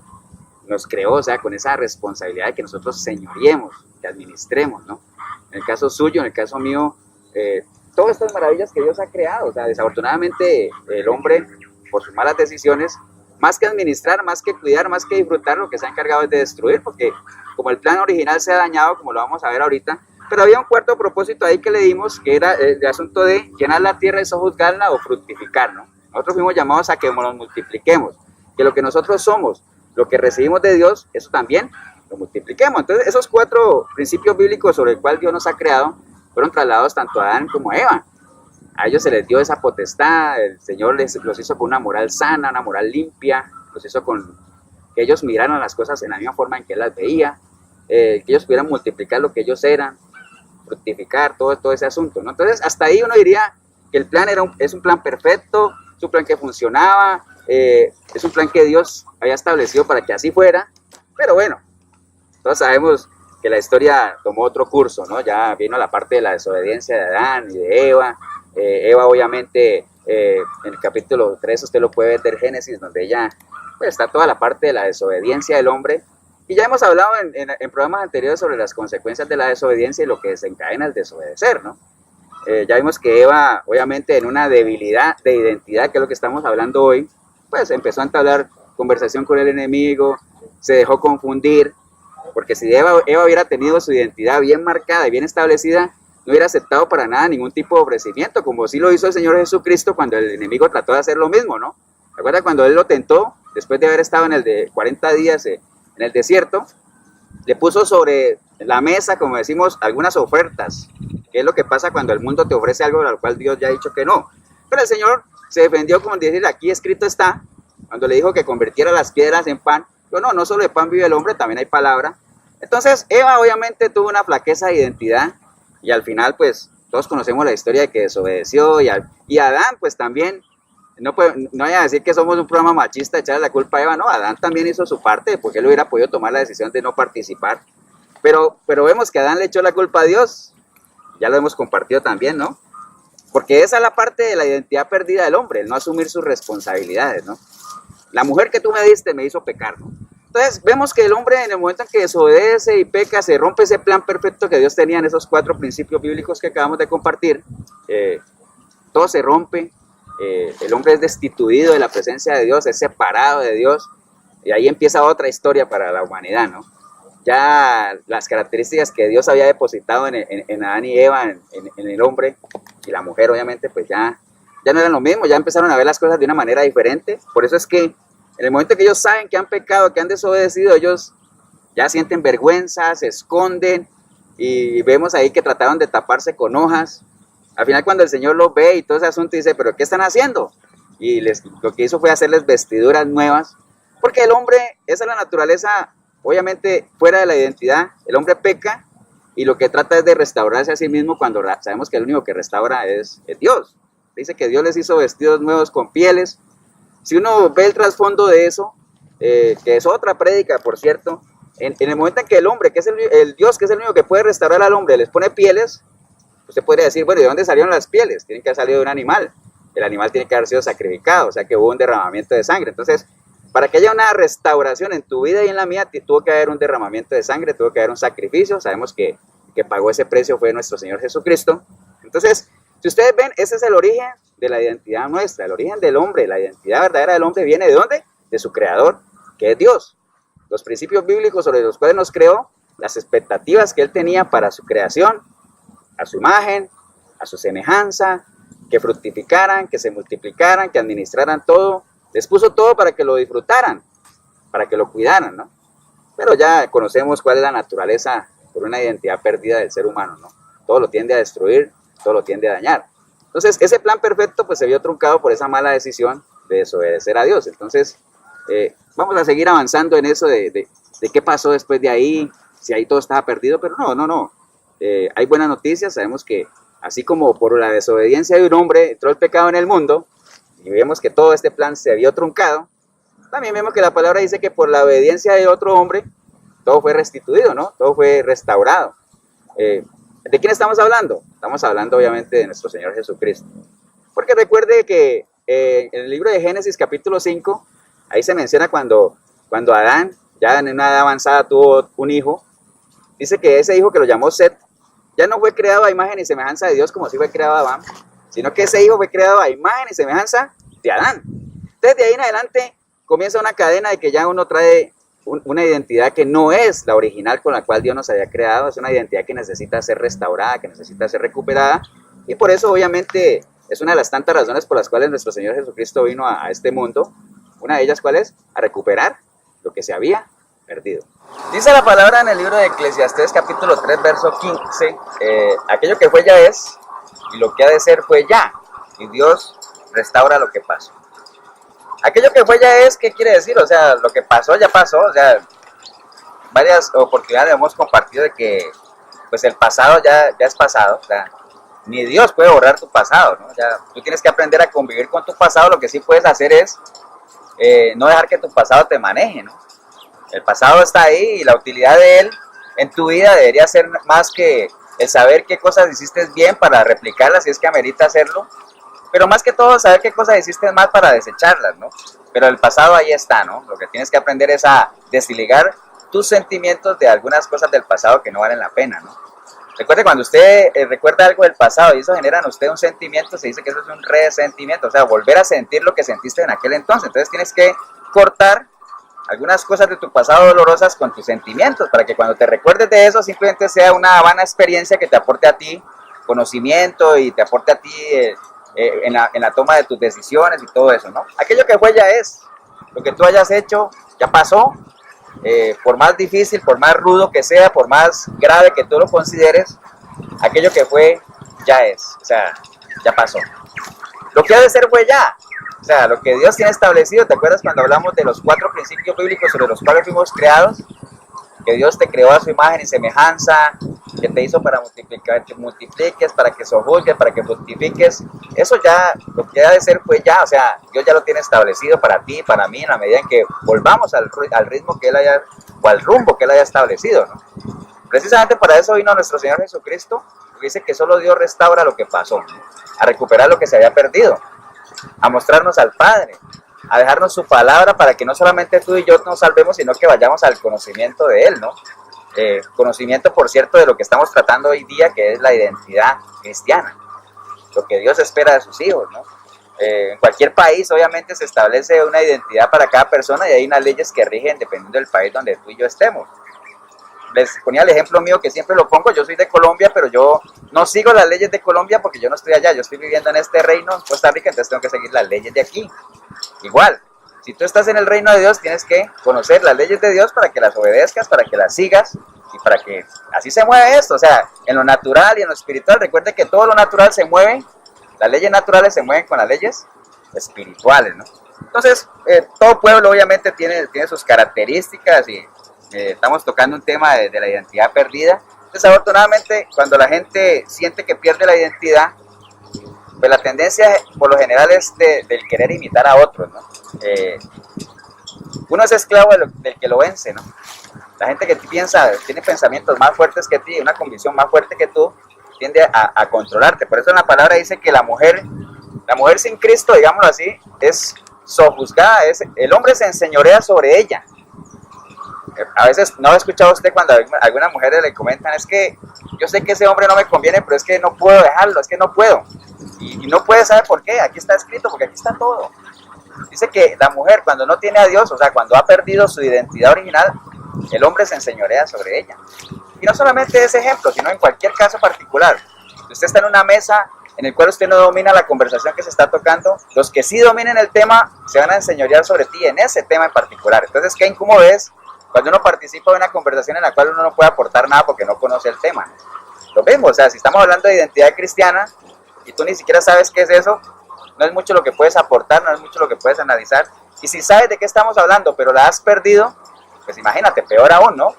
nos creó, o sea, con esa responsabilidad de que nosotros señoreemos, que administremos, ¿no? En el caso suyo, en el caso mío, todas estas maravillas que Dios ha creado, o sea, desafortunadamente el hombre, por sus malas decisiones, más que administrar, más que cuidar, más que disfrutar, lo que se ha encargado es de destruir, porque como el plan original se ha dañado, como lo vamos a ver ahorita, pero había un cuarto propósito ahí que le dimos, que era el asunto de llenar la tierra y sojuzgarla o fructificar, ¿no? Nosotros fuimos llamados a que nos multipliquemos, que lo que nosotros somos, lo que recibimos de Dios, eso también lo multipliquemos. Entonces, esos 4 principios bíblicos sobre el cual Dios nos ha creado, fueron trasladados tanto a Adán como a Eva. A ellos se les dio esa potestad, el Señor los hizo con una moral sana, una moral limpia, los hizo con que ellos miraran las cosas en la misma forma en que Él las veía, que ellos pudieran multiplicar lo que ellos eran, fructificar, todo ese asunto, ¿no? Entonces, hasta ahí uno diría que el plan es un plan perfecto, es un plan que funcionaba, es un plan que Dios había establecido para que así fuera, pero bueno, todos sabemos que la historia tomó otro curso, ¿no? Ya vino la parte de la desobediencia de Adán y de Eva. Eva, obviamente, en el capítulo 3 usted lo puede ver del Génesis, donde ella, pues, está toda la parte de la desobediencia del hombre. Y ya hemos hablado en programas anteriores sobre las consecuencias de la desobediencia y lo que desencadena el desobedecer, ¿no? Ya vimos que Eva, obviamente, en una debilidad de identidad, que es lo que estamos hablando hoy, pues empezó a entablar conversación con el enemigo, se dejó confundir, porque si Eva hubiera tenido su identidad bien marcada y bien establecida, no hubiera aceptado para nada ningún tipo de ofrecimiento, como sí lo hizo el Señor Jesucristo cuando el enemigo trató de hacer lo mismo, ¿no? ¿Recuerda cuando Él lo tentó, después de haber estado en el de 40 días en el desierto? Le puso sobre la mesa, como decimos, algunas ofertas, que es lo que pasa cuando el mundo te ofrece algo al cual Dios ya ha dicho que no. Pero el Señor se defendió como decir, aquí escrito está, cuando le dijo que convirtiera las piedras en pan. Pero no solo de pan vive el hombre, también hay palabra. Entonces, Eva obviamente tuvo una flaqueza de identidad y al final, pues, todos conocemos la historia de que desobedeció y Adán, pues, también, no voy a decir que somos un programa machista, echarle la culpa a Eva, no, Adán también hizo su parte porque él hubiera podido tomar la decisión de no participar. Pero vemos que Adán le echó la culpa a Dios, ya lo hemos compartido también, ¿no? Porque esa es la parte de la identidad perdida del hombre, el no asumir sus responsabilidades, ¿no? La mujer que tú me diste me hizo pecar, ¿no? Entonces vemos que el hombre en el momento en que desobedece y peca, se rompe ese plan perfecto que Dios tenía en esos 4 principios bíblicos que acabamos de compartir. Todo se rompe, el hombre es destituido de la presencia de Dios, es separado de Dios, y ahí empieza otra historia para la humanidad, ¿no? Ya las características que Dios había depositado en Adán y Eva, en el hombre y la mujer, obviamente, pues ya no eran lo mismo, ya empezaron a ver las cosas de una manera diferente. Por eso es que en el momento que ellos saben que han pecado, que han desobedecido, ellos ya sienten vergüenza, se esconden, y vemos ahí que trataron de taparse con hojas. Al final, cuando el Señor los ve y todo ese asunto, dice, ¿pero qué están haciendo? Y lo que hizo fue hacerles vestiduras nuevas, porque el hombre, esa es la naturaleza, obviamente fuera de la identidad. El hombre peca y lo que trata es de restaurarse a sí mismo, cuando sabemos que el único que restaura es Dios. Dice que Dios les hizo vestidos nuevos con pieles. Si uno ve el trasfondo de eso, que es otra prédica, por cierto, en el momento en que el hombre, que es el Dios, que es el único que puede restaurar al hombre, les pone pieles, usted podría decir, bueno, ¿de dónde salieron las pieles? Tienen que haber salido de un animal. El animal tiene que haber sido sacrificado, o sea que hubo un derramamiento de sangre. Entonces, para que haya una restauración en tu vida y en la mía, tuvo que haber un derramamiento de sangre, tuvo que haber un sacrificio. Sabemos que pagó ese precio fue nuestro Señor Jesucristo. Entonces, si ustedes ven, ese es el origen de la identidad nuestra, el origen del hombre. La identidad verdadera del hombre viene ¿de dónde? De su creador, que es Dios. Los principios bíblicos sobre los cuales nos creó, las expectativas que Él tenía para su creación, a su imagen, a su semejanza, que fructificaran, que se multiplicaran, que administraran todo, Les puso todo para que lo disfrutaran, para que lo cuidaran, ¿no? Pero ya conocemos cuál es la naturaleza por una identidad perdida del ser humano, ¿no? Todo lo tiende a destruir, todo lo tiende a dañar. Entonces, ese plan perfecto pues se vio truncado por esa mala decisión de desobedecer a Dios. Entonces, vamos a seguir avanzando en eso de qué pasó después de ahí, si ahí todo estaba perdido, pero no. Hay buenas noticias, sabemos que así como por la desobediencia de un hombre entró el pecado en el mundo, y vemos que todo este plan se vio truncado, también vemos que la palabra dice que por la obediencia de otro hombre, todo fue restituido, ¿no? Todo fue restaurado. ¿De quién estamos hablando? Estamos hablando obviamente de nuestro Señor Jesucristo. Porque recuerde que en el libro de Génesis capítulo 5, ahí se menciona cuando Adán, ya en una edad avanzada, tuvo un hijo. Dice que ese hijo, que lo llamó Set, ya no fue creado a imagen y semejanza de Dios como si fue creado Adán, sino que ese hijo fue creado a imagen y semejanza de Adán. Entonces de ahí en adelante comienza una cadena de que ya uno trae una identidad que no es la original con la cual Dios nos había creado, es una identidad que necesita ser restaurada, que necesita ser recuperada, y por eso obviamente es una de las tantas razones por las cuales nuestro Señor Jesucristo vino a este mundo. Una de ellas, ¿cuál es? A recuperar lo que se había perdido. Dice la palabra en el libro de Eclesiastés capítulo 3 verso 15, aquello que fue ya es, y lo que ha de ser fue ya, y Dios restaura lo que pasó. Aquello que fue ya es, ¿qué quiere decir? O sea, lo que pasó ya pasó. O sea, varias oportunidades hemos compartido de que pues el pasado ya es pasado. O sea, ni Dios puede borrar tu pasado, ¿no? Ya, tú tienes que aprender a convivir con tu pasado. Lo que sí puedes hacer es no dejar que tu pasado te maneje, ¿no? El pasado está ahí y la utilidad de él en tu vida debería ser más que el saber qué cosas hiciste bien para replicarlas si es que amerita hacerlo. Pero más que todo, saber qué cosas hiciste mal para desecharlas, ¿no? Pero el pasado ahí está, ¿no? Lo que tienes que aprender es a desligar tus sentimientos de algunas cosas del pasado que no valen la pena, ¿no? Recuerde, cuando usted recuerda algo del pasado y eso genera en usted un sentimiento, se dice que eso es un resentimiento, o sea, volver a sentir lo que sentiste en aquel entonces. Entonces tienes que cortar algunas cosas de tu pasado dolorosas con tus sentimientos, para que cuando te recuerdes de eso simplemente sea una vana experiencia que te aporte a ti conocimiento y te aporte a ti en la toma de tus decisiones y todo eso, ¿no? Aquello que fue ya es, lo que tú hayas hecho ya pasó, por más difícil, por más rudo que sea, por más grave que tú lo consideres, aquello que fue ya es, o sea, ya pasó. Lo que ha de ser fue ya, o sea, lo que Dios tiene establecido. ¿Te acuerdas cuando hablamos de los 4 principios bíblicos sobre los cuales fuimos creados? Que Dios te creó a su imagen y semejanza, que te hizo para multiplicar, que multipliques, para que sojuzgues, para que fructifiques. Eso ya, lo que ha de ser fue ya, o sea, Dios ya lo tiene establecido para ti, para mí, en la medida en que volvamos al ritmo que Él haya, o al rumbo que Él haya establecido, ¿no? Precisamente para eso vino nuestro Señor Jesucristo, que dice que solo Dios restaura lo que pasó, ¿no? A recuperar lo que se había perdido, a mostrarnos al Padre, a dejarnos su palabra para que no solamente tú y yo nos salvemos, sino que vayamos al conocimiento de Él, ¿no? Conocimiento, por cierto, de lo que estamos tratando hoy día, que es la identidad cristiana, lo que Dios espera de sus hijos, ¿no? En cualquier país, obviamente, se establece una identidad para cada persona y hay unas leyes que rigen dependiendo del país donde tú y yo estemos. Les ponía el ejemplo mío que siempre lo pongo. Yo soy de Colombia, pero yo no sigo las leyes de Colombia porque yo no estoy allá. Yo estoy viviendo en este reino, en Costa Rica, entonces tengo que seguir las leyes de aquí. Igual, si tú estás en el reino de Dios, tienes que conocer las leyes de Dios para que las obedezcas, para que las sigas y para que así se mueve esto. O sea, en lo natural y en lo espiritual, recuerde que todo lo natural se mueve, las leyes naturales se mueven con las leyes espirituales, ¿no? Entonces, todo pueblo obviamente tiene sus características y estamos tocando un tema de la identidad perdida. Desafortunadamente, cuando la gente siente que pierde la identidad, pues la tendencia por lo general es del querer imitar a otros, ¿no? Uno es esclavo del que lo vence, ¿no? La gente que tiene pensamientos más fuertes que ti, una convicción más fuerte que tú, tiende a controlarte. Por eso en la palabra dice que la mujer sin Cristo, digámoslo así, es sojuzgada, el hombre se enseñorea sobre ella. A veces no he escuchado a usted cuando algunas mujeres le comentan, es que yo sé que ese hombre no me conviene, pero es que no puedo dejarlo, es que no puedo. Y no puede, ¿sabe por qué? Aquí está escrito, porque aquí está todo. Dice que la mujer cuando no tiene a Dios, o sea, cuando ha perdido su identidad original, el hombre se enseñorea sobre ella. Y no solamente ese ejemplo, sino en cualquier caso particular. Si usted está en una mesa en el cual usted no domina la conversación que se está tocando, los que sí dominen el tema se van a enseñorear sobre ti en ese tema en particular. Entonces, qué incómodo es cuando uno participa de una conversación en la cual uno no puede aportar nada porque no conoce el tema. Lo mismo, o sea, si estamos hablando de identidad cristiana y tú ni siquiera sabes qué es eso, no es mucho lo que puedes aportar, no es mucho lo que puedes analizar. Y si sabes de qué estamos hablando, pero la has perdido, pues imagínate, peor aún, ¿no?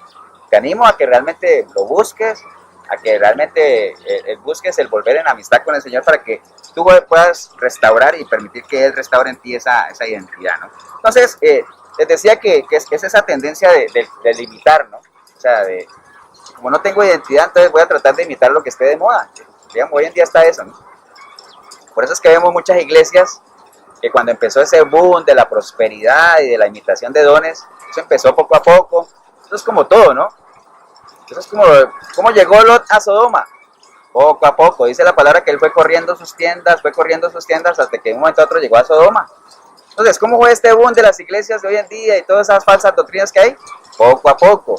Te animo a que realmente lo busques, a que realmente busques el volver en amistad con el Señor para que tú puedas restaurar y permitir que Él restaure en ti esa identidad, ¿no? Entonces, les decía que es esa tendencia de limitar, ¿no? O sea, como no tengo identidad, entonces voy a tratar de imitar lo que esté de moda. Digamos, hoy en día está eso, ¿no? Por eso es que vemos muchas iglesias que cuando empezó ese boom de la prosperidad y de la imitación de dones, eso empezó poco a poco. Eso es como todo, ¿no? Eso es como llegó Lot a Sodoma. Poco a poco, dice la palabra que él fue corriendo sus tiendas hasta que de un momento a otro llegó a Sodoma. Entonces, ¿cómo fue este boom de las iglesias de hoy en día y todas esas falsas doctrinas que hay? Poco a poco.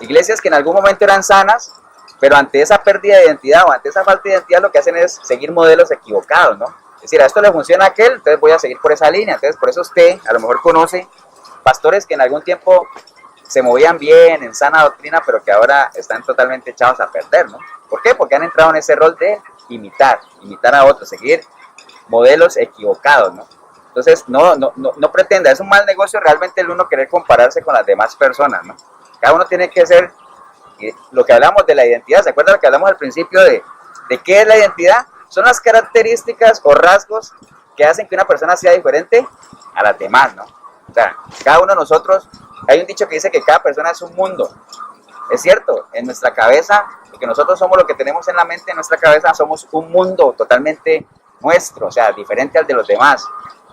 Iglesias que en algún momento eran sanas, pero ante esa pérdida de identidad o ante esa falta de identidad lo que hacen es seguir modelos equivocados, ¿no? Es decir, a esto le funciona a aquel, entonces voy a seguir por esa línea. Entonces, por eso usted a lo mejor conoce pastores que en algún tiempo se movían bien, en sana doctrina, pero que ahora están totalmente echados a perder, ¿no? ¿Por qué? Porque han entrado en ese rol de imitar a otros, seguir modelos equivocados, ¿no? Entonces, no pretenda, es un mal negocio realmente el uno querer compararse con las demás personas, ¿no? Cada uno tiene que ser, lo que hablamos de la identidad, ¿se acuerdan lo que hablamos al principio de qué es la identidad? Son las características o rasgos que hacen que una persona sea diferente a las demás, ¿no? O sea, cada uno de nosotros, hay un dicho que dice que cada persona es un mundo. Es cierto, en nuestra cabeza, porque nosotros somos lo que tenemos en la mente, en nuestra cabeza somos un mundo totalmente nuestro, o sea, diferente al de los demás,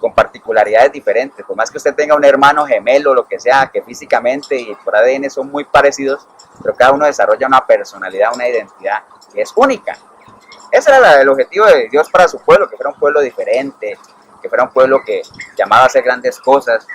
con particularidades diferentes. Por más que usted tenga un hermano gemelo, lo que sea, que físicamente y por ADN son muy parecidos, pero cada uno desarrolla una personalidad, una identidad que es única. Ese era el objetivo de Dios para su pueblo, que fuera un pueblo diferente, que fuera un pueblo que llamaba a hacer grandes cosas.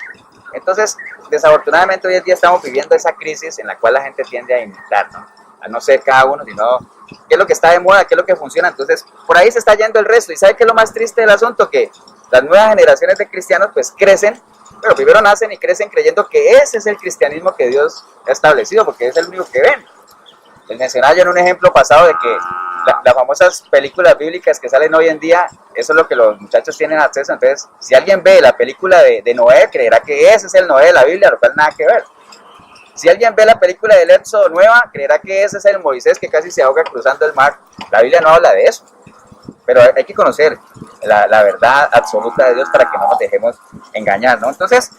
Entonces, desafortunadamente hoy en día estamos viviendo esa crisis en la cual la gente tiende a imitar, ¿no? A no ser cada uno, sino qué es lo que está de moda, qué es lo que funciona. Entonces, por ahí se está yendo el resto. ¿Y sabe qué es lo más triste del asunto? Que las nuevas generaciones de cristianos pues crecen, pero primero nacen y crecen creyendo que ese es el cristianismo que Dios ha establecido, porque es el único que ven. Les mencionaba yo en un ejemplo pasado de que las famosas películas bíblicas que salen hoy en día, eso es lo que los muchachos tienen acceso. Entonces, si alguien ve la película de Noé, creerá que ese es el Noé de la Biblia, lo cual nada que ver. Si alguien ve la película del Éxodo nueva, creerá que ese es el Moisés que casi se ahoga cruzando el mar. La Biblia no habla de eso. Pero hay que conocer la verdad absoluta de Dios para que no nos dejemos engañar, ¿no? Entonces,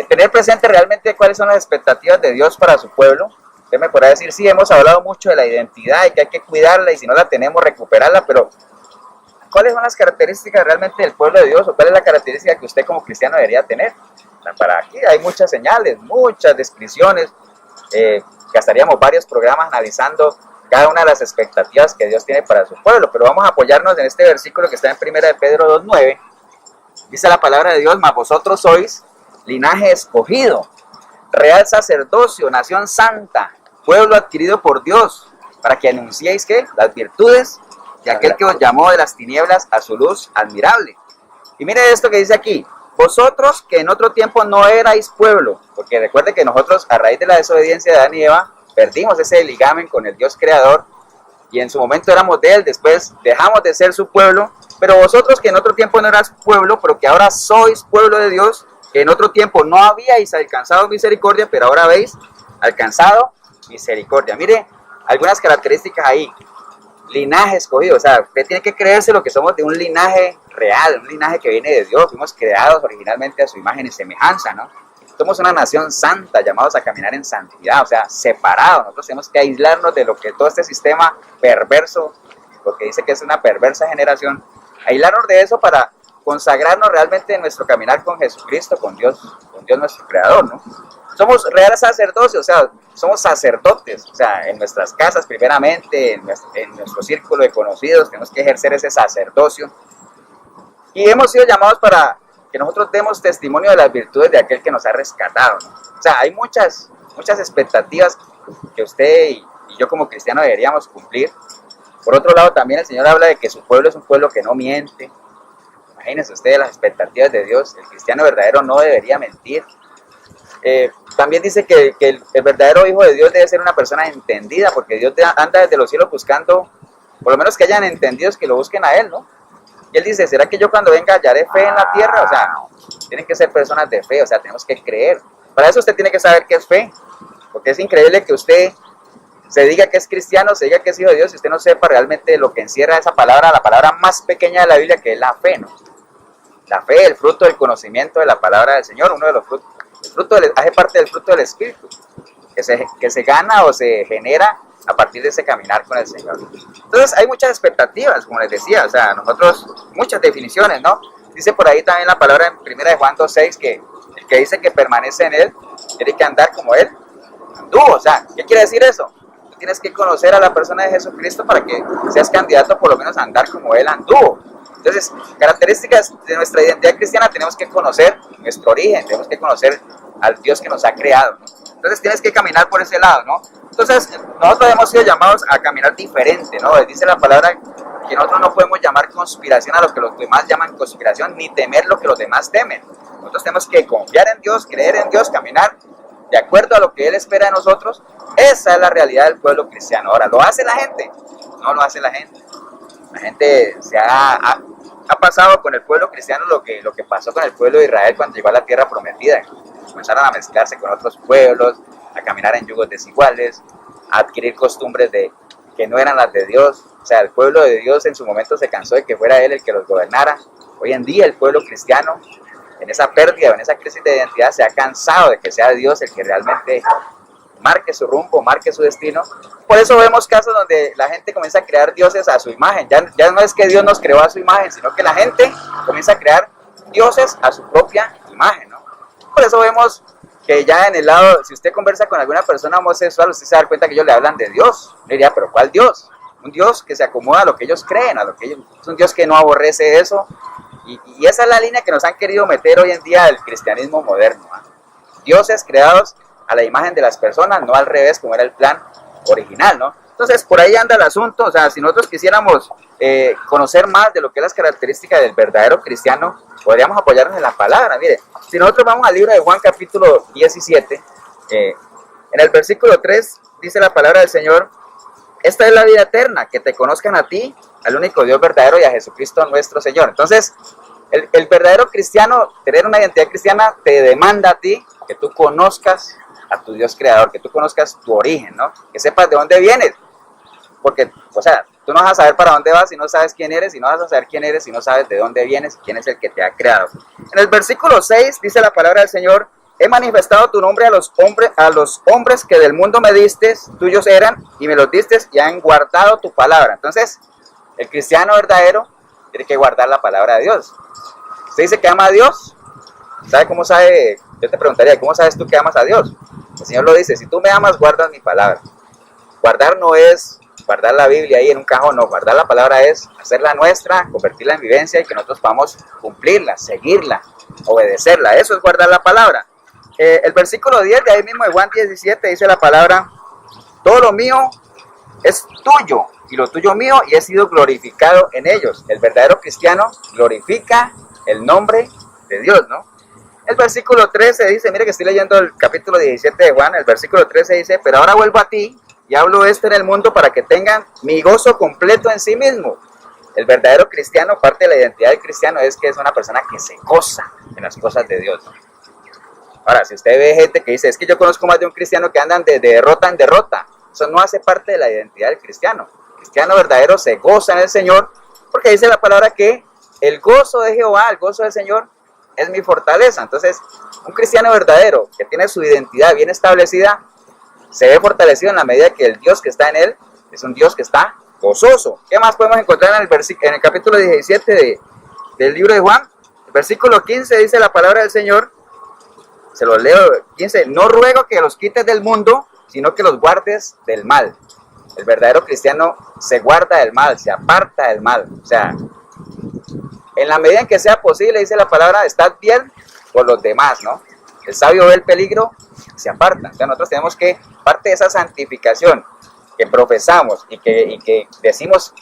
tener presente realmente cuáles son las expectativas de Dios para su pueblo. Usted me podrá decir, sí, hemos hablado mucho de la identidad y que hay que cuidarla y si no la tenemos, recuperarla, pero ¿cuáles son las características realmente del pueblo de Dios o cuál es la característica que usted como cristiano debería tener? Para aquí hay muchas señales, muchas descripciones, gastaríamos varios programas analizando cada una de las expectativas que Dios tiene para su pueblo, pero vamos a apoyarnos en este versículo que está en 1 de Pedro 2:9. Dice la palabra de Dios, mas vosotros sois linaje escogido, real sacerdocio, nación santa, pueblo adquirido por Dios, para que anunciéis ¿qué? Las virtudes de aquel que os llamó de las tinieblas a su luz admirable. Y mire esto que dice aquí, vosotros que en otro tiempo no erais pueblo, porque recuerde que nosotros a raíz de la desobediencia de Adán y Eva, perdimos ese ligamen con el Dios creador y en su momento éramos de él, después dejamos de ser su pueblo, pero vosotros que en otro tiempo no eras pueblo, pero que ahora sois pueblo de Dios, que en otro tiempo no habíais alcanzado misericordia, pero ahora habéis alcanzado misericordia. Mire, algunas características ahí. Linaje escogido, o sea, usted tiene que creerse lo que somos de un linaje real, un linaje que viene de Dios, fuimos creados originalmente a su imagen y semejanza, ¿no? Somos una nación santa, llamados a caminar en santidad, o sea, separados. Nosotros tenemos que aislarnos de lo que todo este sistema perverso, porque dice que es una perversa generación, aislarnos de eso para consagrarnos realmente en nuestro caminar con Jesucristo, con Dios nuestro creador, ¿no? Somos real sacerdocio, o sea, somos sacerdotes, o sea, en nuestras casas primeramente, en nuestro círculo de conocidos, tenemos que ejercer ese sacerdocio. Y hemos sido llamados para que nosotros demos testimonio de las virtudes de aquel que nos ha rescatado, ¿no? O sea, hay muchas expectativas que usted y yo como cristiano deberíamos cumplir. Por otro lado, también el Señor habla de que su pueblo es un pueblo que no miente. Imagínense ustedes las expectativas de Dios. El cristiano verdadero no debería mentir. También dice que el verdadero hijo de Dios debe ser una persona entendida, porque Dios anda desde los cielos buscando, por lo menos que hayan entendidos, que lo busquen a Él, ¿no? Y Él dice, ¿será que yo cuando venga hallaré fe en la tierra? O sea, tienen que ser personas de fe, o sea, tenemos que creer. Para eso usted tiene que saber qué es fe, porque es increíble que usted se diga que es cristiano, se diga que es hijo de Dios, y usted no sepa realmente lo que encierra esa palabra, la palabra más pequeña de la Biblia, que es la fe, ¿no? La fe, el fruto del conocimiento de la palabra del Señor, uno de los frutos. El fruto hace parte del fruto del Espíritu, que se gana o se genera a partir de ese caminar con el Señor. Entonces hay muchas expectativas, como les decía, o sea, nosotros, muchas definiciones, ¿no? Dice por ahí también la palabra en 1 de Juan 2:6, que el que dice que permanece en Él, tiene que andar como Él anduvo. O sea, ¿qué quiere decir eso? Tú tienes que conocer a la persona de Jesucristo para que seas candidato por lo menos a andar como Él anduvo. Entonces, características de nuestra identidad cristiana, tenemos que conocer nuestro origen, tenemos que conocer al Dios que nos ha creado, ¿no? Entonces tienes que caminar por ese lado, ¿no? Entonces, nosotros hemos sido llamados a caminar diferente, ¿no? Dice la palabra que nosotros no podemos llamar conspiración a lo que los demás llaman conspiración, ni temer lo que los demás temen. Nosotros tenemos que confiar en Dios, creer en Dios, caminar de acuerdo a lo que Él espera de nosotros. Esa es la realidad del pueblo cristiano. Ahora, ¿lo hace la gente? No lo hace la gente. La gente se ha pasado con el pueblo cristiano lo que pasó con el pueblo de Israel cuando llegó a la tierra prometida. Comenzaron a mezclarse con otros pueblos, a caminar en yugos desiguales, a adquirir costumbres que no eran las de Dios. O sea, el pueblo de Dios en su momento se cansó de que fuera Él el que los gobernara. Hoy en día el pueblo cristiano, en esa pérdida, en esa crisis de identidad, se ha cansado de que sea Dios el que realmente marque su rumbo, marque su destino. Por eso vemos casos donde la gente comienza a crear dioses a su imagen. Ya no es que Dios nos creó a su imagen, sino que la gente comienza a crear dioses a su propia imagen, ¿no? Por eso vemos que ya en el lado, si usted conversa con alguna persona homosexual, usted se da cuenta que ellos le hablan de Dios. Le diría, ¿pero cuál Dios? Un Dios que se acomoda a lo que ellos creen, es un Dios que no aborrece eso. Y esa es la línea que nos han querido meter hoy en día el cristianismo moderno, ¿eh? Dioses creados a la imagen de las personas, no al revés, como era el plan original, ¿no? Entonces, por ahí anda el asunto. O sea, si nosotros quisiéramos conocer más de lo que es las características del verdadero cristiano, podríamos apoyarnos en la palabra. Mire, si nosotros vamos al libro de Juan capítulo 17, en el versículo 3 dice la palabra del Señor: esta es la vida eterna, que te conozcan a ti, al único Dios verdadero, y a Jesucristo nuestro Señor. Entonces, el verdadero cristiano, tener una identidad cristiana, te demanda a ti que tú conozcas a tu Dios creador, que tú conozcas tu origen, ¿no? Que sepas de dónde vienes. Porque, o sea, tú no vas a saber para dónde vas si no sabes quién eres, y no vas a saber quién eres si no sabes de dónde vienes y quién es el que te ha creado. En el versículo 6 dice la palabra del Señor: he manifestado tu nombre a los hombres que del mundo me diste, tuyos eran, y me los diste, y han guardado tu palabra. Entonces, el cristiano verdadero tiene que guardar la palabra de Dios. Usted dice que ama a Dios, ¿sabe cómo sabe? Yo te preguntaría, ¿cómo sabes tú que amas a Dios? El Señor lo dice: si tú me amas, guardas mi palabra. Guardar no es guardar la Biblia ahí en un cajón, no. Guardar la palabra es hacerla nuestra, convertirla en vivencia y que nosotros podamos cumplirla, seguirla, obedecerla. Eso es guardar la palabra. El versículo 10 de ahí mismo de Juan 17 dice la palabra: todo lo mío es tuyo y lo tuyo mío, y he sido glorificado en ellos. El verdadero cristiano glorifica el nombre de Dios, ¿no? El versículo 13 dice, mire que estoy leyendo el capítulo 17 de Juan, el versículo 13 dice: pero ahora vuelvo a ti y hablo esto en el mundo para que tengan mi gozo completo en sí mismo. El verdadero cristiano, parte de la identidad del cristiano es que es una persona que se goza en las cosas de Dios, ¿no? Ahora, si usted ve gente que dice, es que yo conozco más de un cristiano que andan de derrota en derrota, eso no hace parte de la identidad del cristiano. El cristiano verdadero se goza en el Señor, porque dice la palabra que el gozo de Jehová, el gozo del Señor, es mi fortaleza. Entonces, un cristiano verdadero que tiene su identidad bien establecida, se ve fortalecido en la medida que el Dios que está en él es un Dios que está gozoso. ¿Qué más podemos encontrar en el capítulo 17 del libro de Juan? El versículo 15 dice la palabra del Señor, se los leo, 15: no ruego que los quites del mundo, sino que los guardes del mal. El verdadero cristiano se guarda del mal, se aparta del mal. O sea, en la medida en que sea posible, dice la palabra, estad bien por los demás, ¿no? El sabio ve el peligro, se aparta. Entonces nosotros tenemos que, parte de esa santificación, que profesamos y que decimos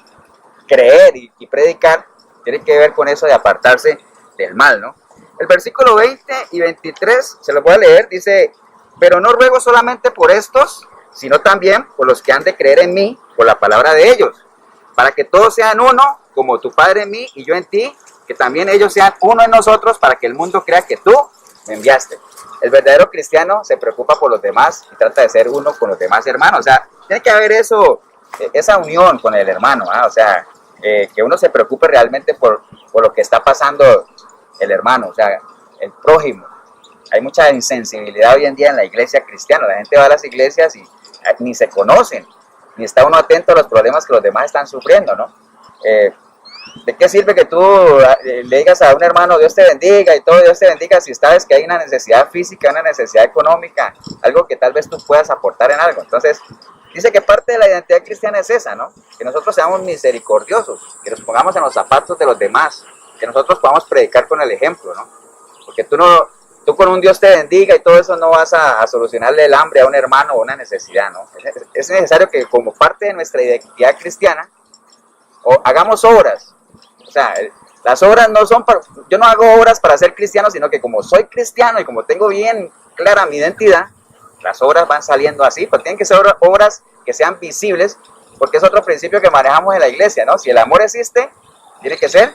creer y predicar, tiene que ver con eso de apartarse del mal, ¿no? El versículo 20 y 23, se lo voy a leer, dice, pero no ruego solamente por estos, sino también por los que han de creer en mí, por la palabra de ellos, para que todos sean uno, como tu Padre en mí y yo en ti, que también ellos sean uno en nosotros, para que el mundo crea que tú me enviaste. El verdadero cristiano se preocupa por los demás y trata de ser uno con los demás hermanos. O sea, tiene que haber eso, esa unión con el hermano, ¿eh? O sea, que uno se preocupe realmente por lo que está pasando el hermano, o sea, el prójimo. Hay mucha insensibilidad hoy en día en la iglesia cristiana. La gente va a las iglesias y ni se conocen, ni está uno atento a los problemas que los demás están sufriendo, ¿no? ¿De qué sirve que tú le digas a un hermano Dios te bendiga y todo Dios te bendiga si sabes que hay una necesidad física, una necesidad económica, algo que tal vez tú puedas aportar en algo? Entonces, dice que parte de la identidad cristiana es esa, ¿no? Que nosotros seamos misericordiosos, que nos pongamos en los zapatos de los demás, que nosotros podamos predicar con el ejemplo, ¿no? Porque tú con un Dios te bendiga y todo eso no vas a solucionarle el hambre a un hermano o una necesidad, ¿no? Es necesario que como parte de nuestra identidad cristiana hagamos obras. O sea, las obras no son para, yo no hago obras para ser cristiano, sino que como soy cristiano y como tengo bien clara mi identidad, las obras van saliendo así, pero tienen que ser obras que sean visibles, porque es otro principio que manejamos en la iglesia, ¿no? Si el amor existe, tiene que ser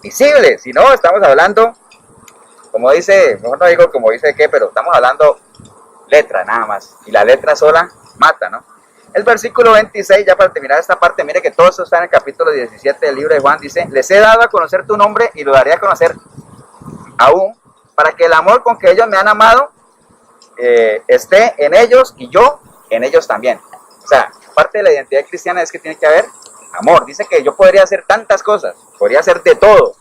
visible, si no, estamos hablando, como dice, mejor no digo como dice qué, pero estamos hablando letra nada más, y la letra sola mata, ¿no? El versículo 26, ya para terminar esta parte, mire que todo eso está en el capítulo 17 del libro de Juan, dice, les he dado a conocer tu nombre y lo daré a conocer aún, para que el amor con que ellos me han amado esté en ellos y yo en ellos también. O sea, parte de la identidad cristiana es que tiene que haber amor. Dice que yo podría hacer tantas cosas, podría hacer de todo,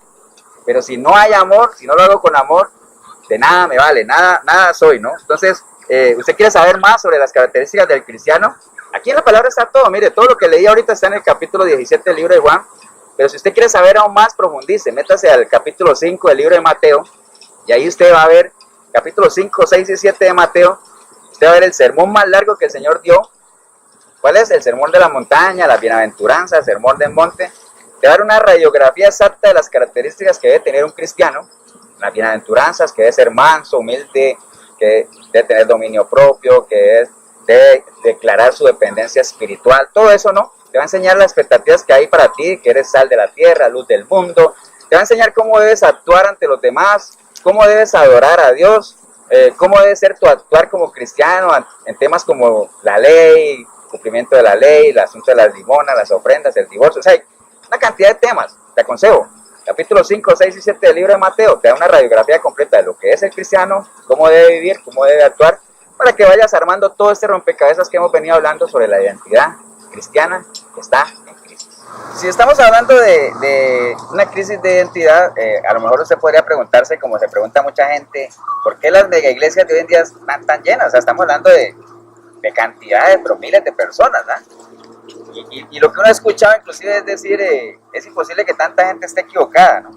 pero si no hay amor, si no lo hago con amor, de nada me vale, nada soy, ¿no? Entonces, ¿usted quiere saber más sobre las características del cristiano? Aquí en la palabra está todo, mire, todo lo que leí ahorita está en el capítulo 17 del libro de Juan, pero si usted quiere saber aún más, profundice, métase al capítulo 5 del libro de Mateo, y ahí usted va a ver, capítulo 5, 6 y 7 de Mateo, usted va a ver el sermón más largo que el Señor dio. ¿Cuál es? El sermón de la montaña, las bienaventuranzas, el sermón del monte. Te va a dar una radiografía exacta de las características que debe tener un cristiano, las bienaventuranzas, que debe ser manso, humilde, que debe tener dominio propio, que debe declarar su dependencia espiritual, todo eso, ¿no? Te va a enseñar las expectativas que hay para ti, que eres sal de la tierra, luz del mundo. Te va a enseñar cómo debes actuar ante los demás, cómo debes adorar a Dios, cómo debe ser tu actuar como cristiano en temas como la ley, cumplimiento de la ley, el asunto de las limonas, las ofrendas, el divorcio. O sea, hay una cantidad de temas. Te aconsejo. Capítulo 5, 6 y 7 del libro de Mateo te da una radiografía completa de lo que es el cristiano, cómo debe vivir, cómo debe actuar, para que vayas armando todo este rompecabezas que hemos venido hablando sobre la identidad cristiana que está en crisis. Si estamos hablando de una crisis de identidad, a lo mejor usted podría preguntarse, como se pregunta mucha gente, ¿por qué las mega iglesias de hoy en día están tan llenas? O sea, estamos hablando de cantidades, pero miles de personas, ¿no? Y lo que uno ha escuchado inclusive es decir, es imposible que tanta gente esté equivocada, ¿no?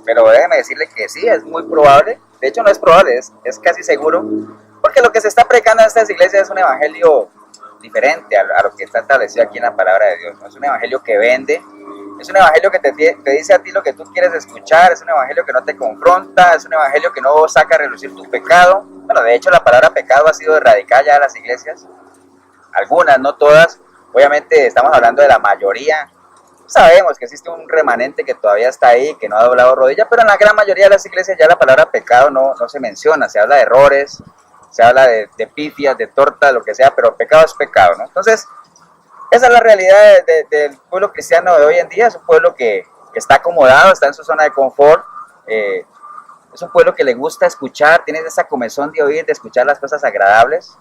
Pero déjeme decirle que sí, es muy probable. De hecho no es probable, es casi seguro, porque lo que se está predicando en estas iglesias es un evangelio diferente a lo que está establecido aquí en la palabra de Dios, ¿no? Es un evangelio que vende, es un evangelio que te dice a ti lo que tú quieres escuchar, es un evangelio que no te confronta, es un evangelio que no saca a relucir tu pecado. Bueno, de hecho la palabra pecado ha sido erradicada ya de las iglesias, algunas, no todas. Obviamente estamos hablando de la mayoría. Sabemos que existe un remanente que todavía está ahí, que no ha doblado rodilla, pero en la gran mayoría de las iglesias ya la palabra pecado no se menciona, se habla de errores, se habla de pifias, de tortas, lo que sea, pero pecado es pecado, ¿no? Entonces, esa es la realidad del pueblo cristiano de hoy en día. Es un pueblo que está acomodado, está en su zona de confort, es un pueblo que le gusta escuchar, tiene esa comezón de oír, de escuchar las cosas agradables.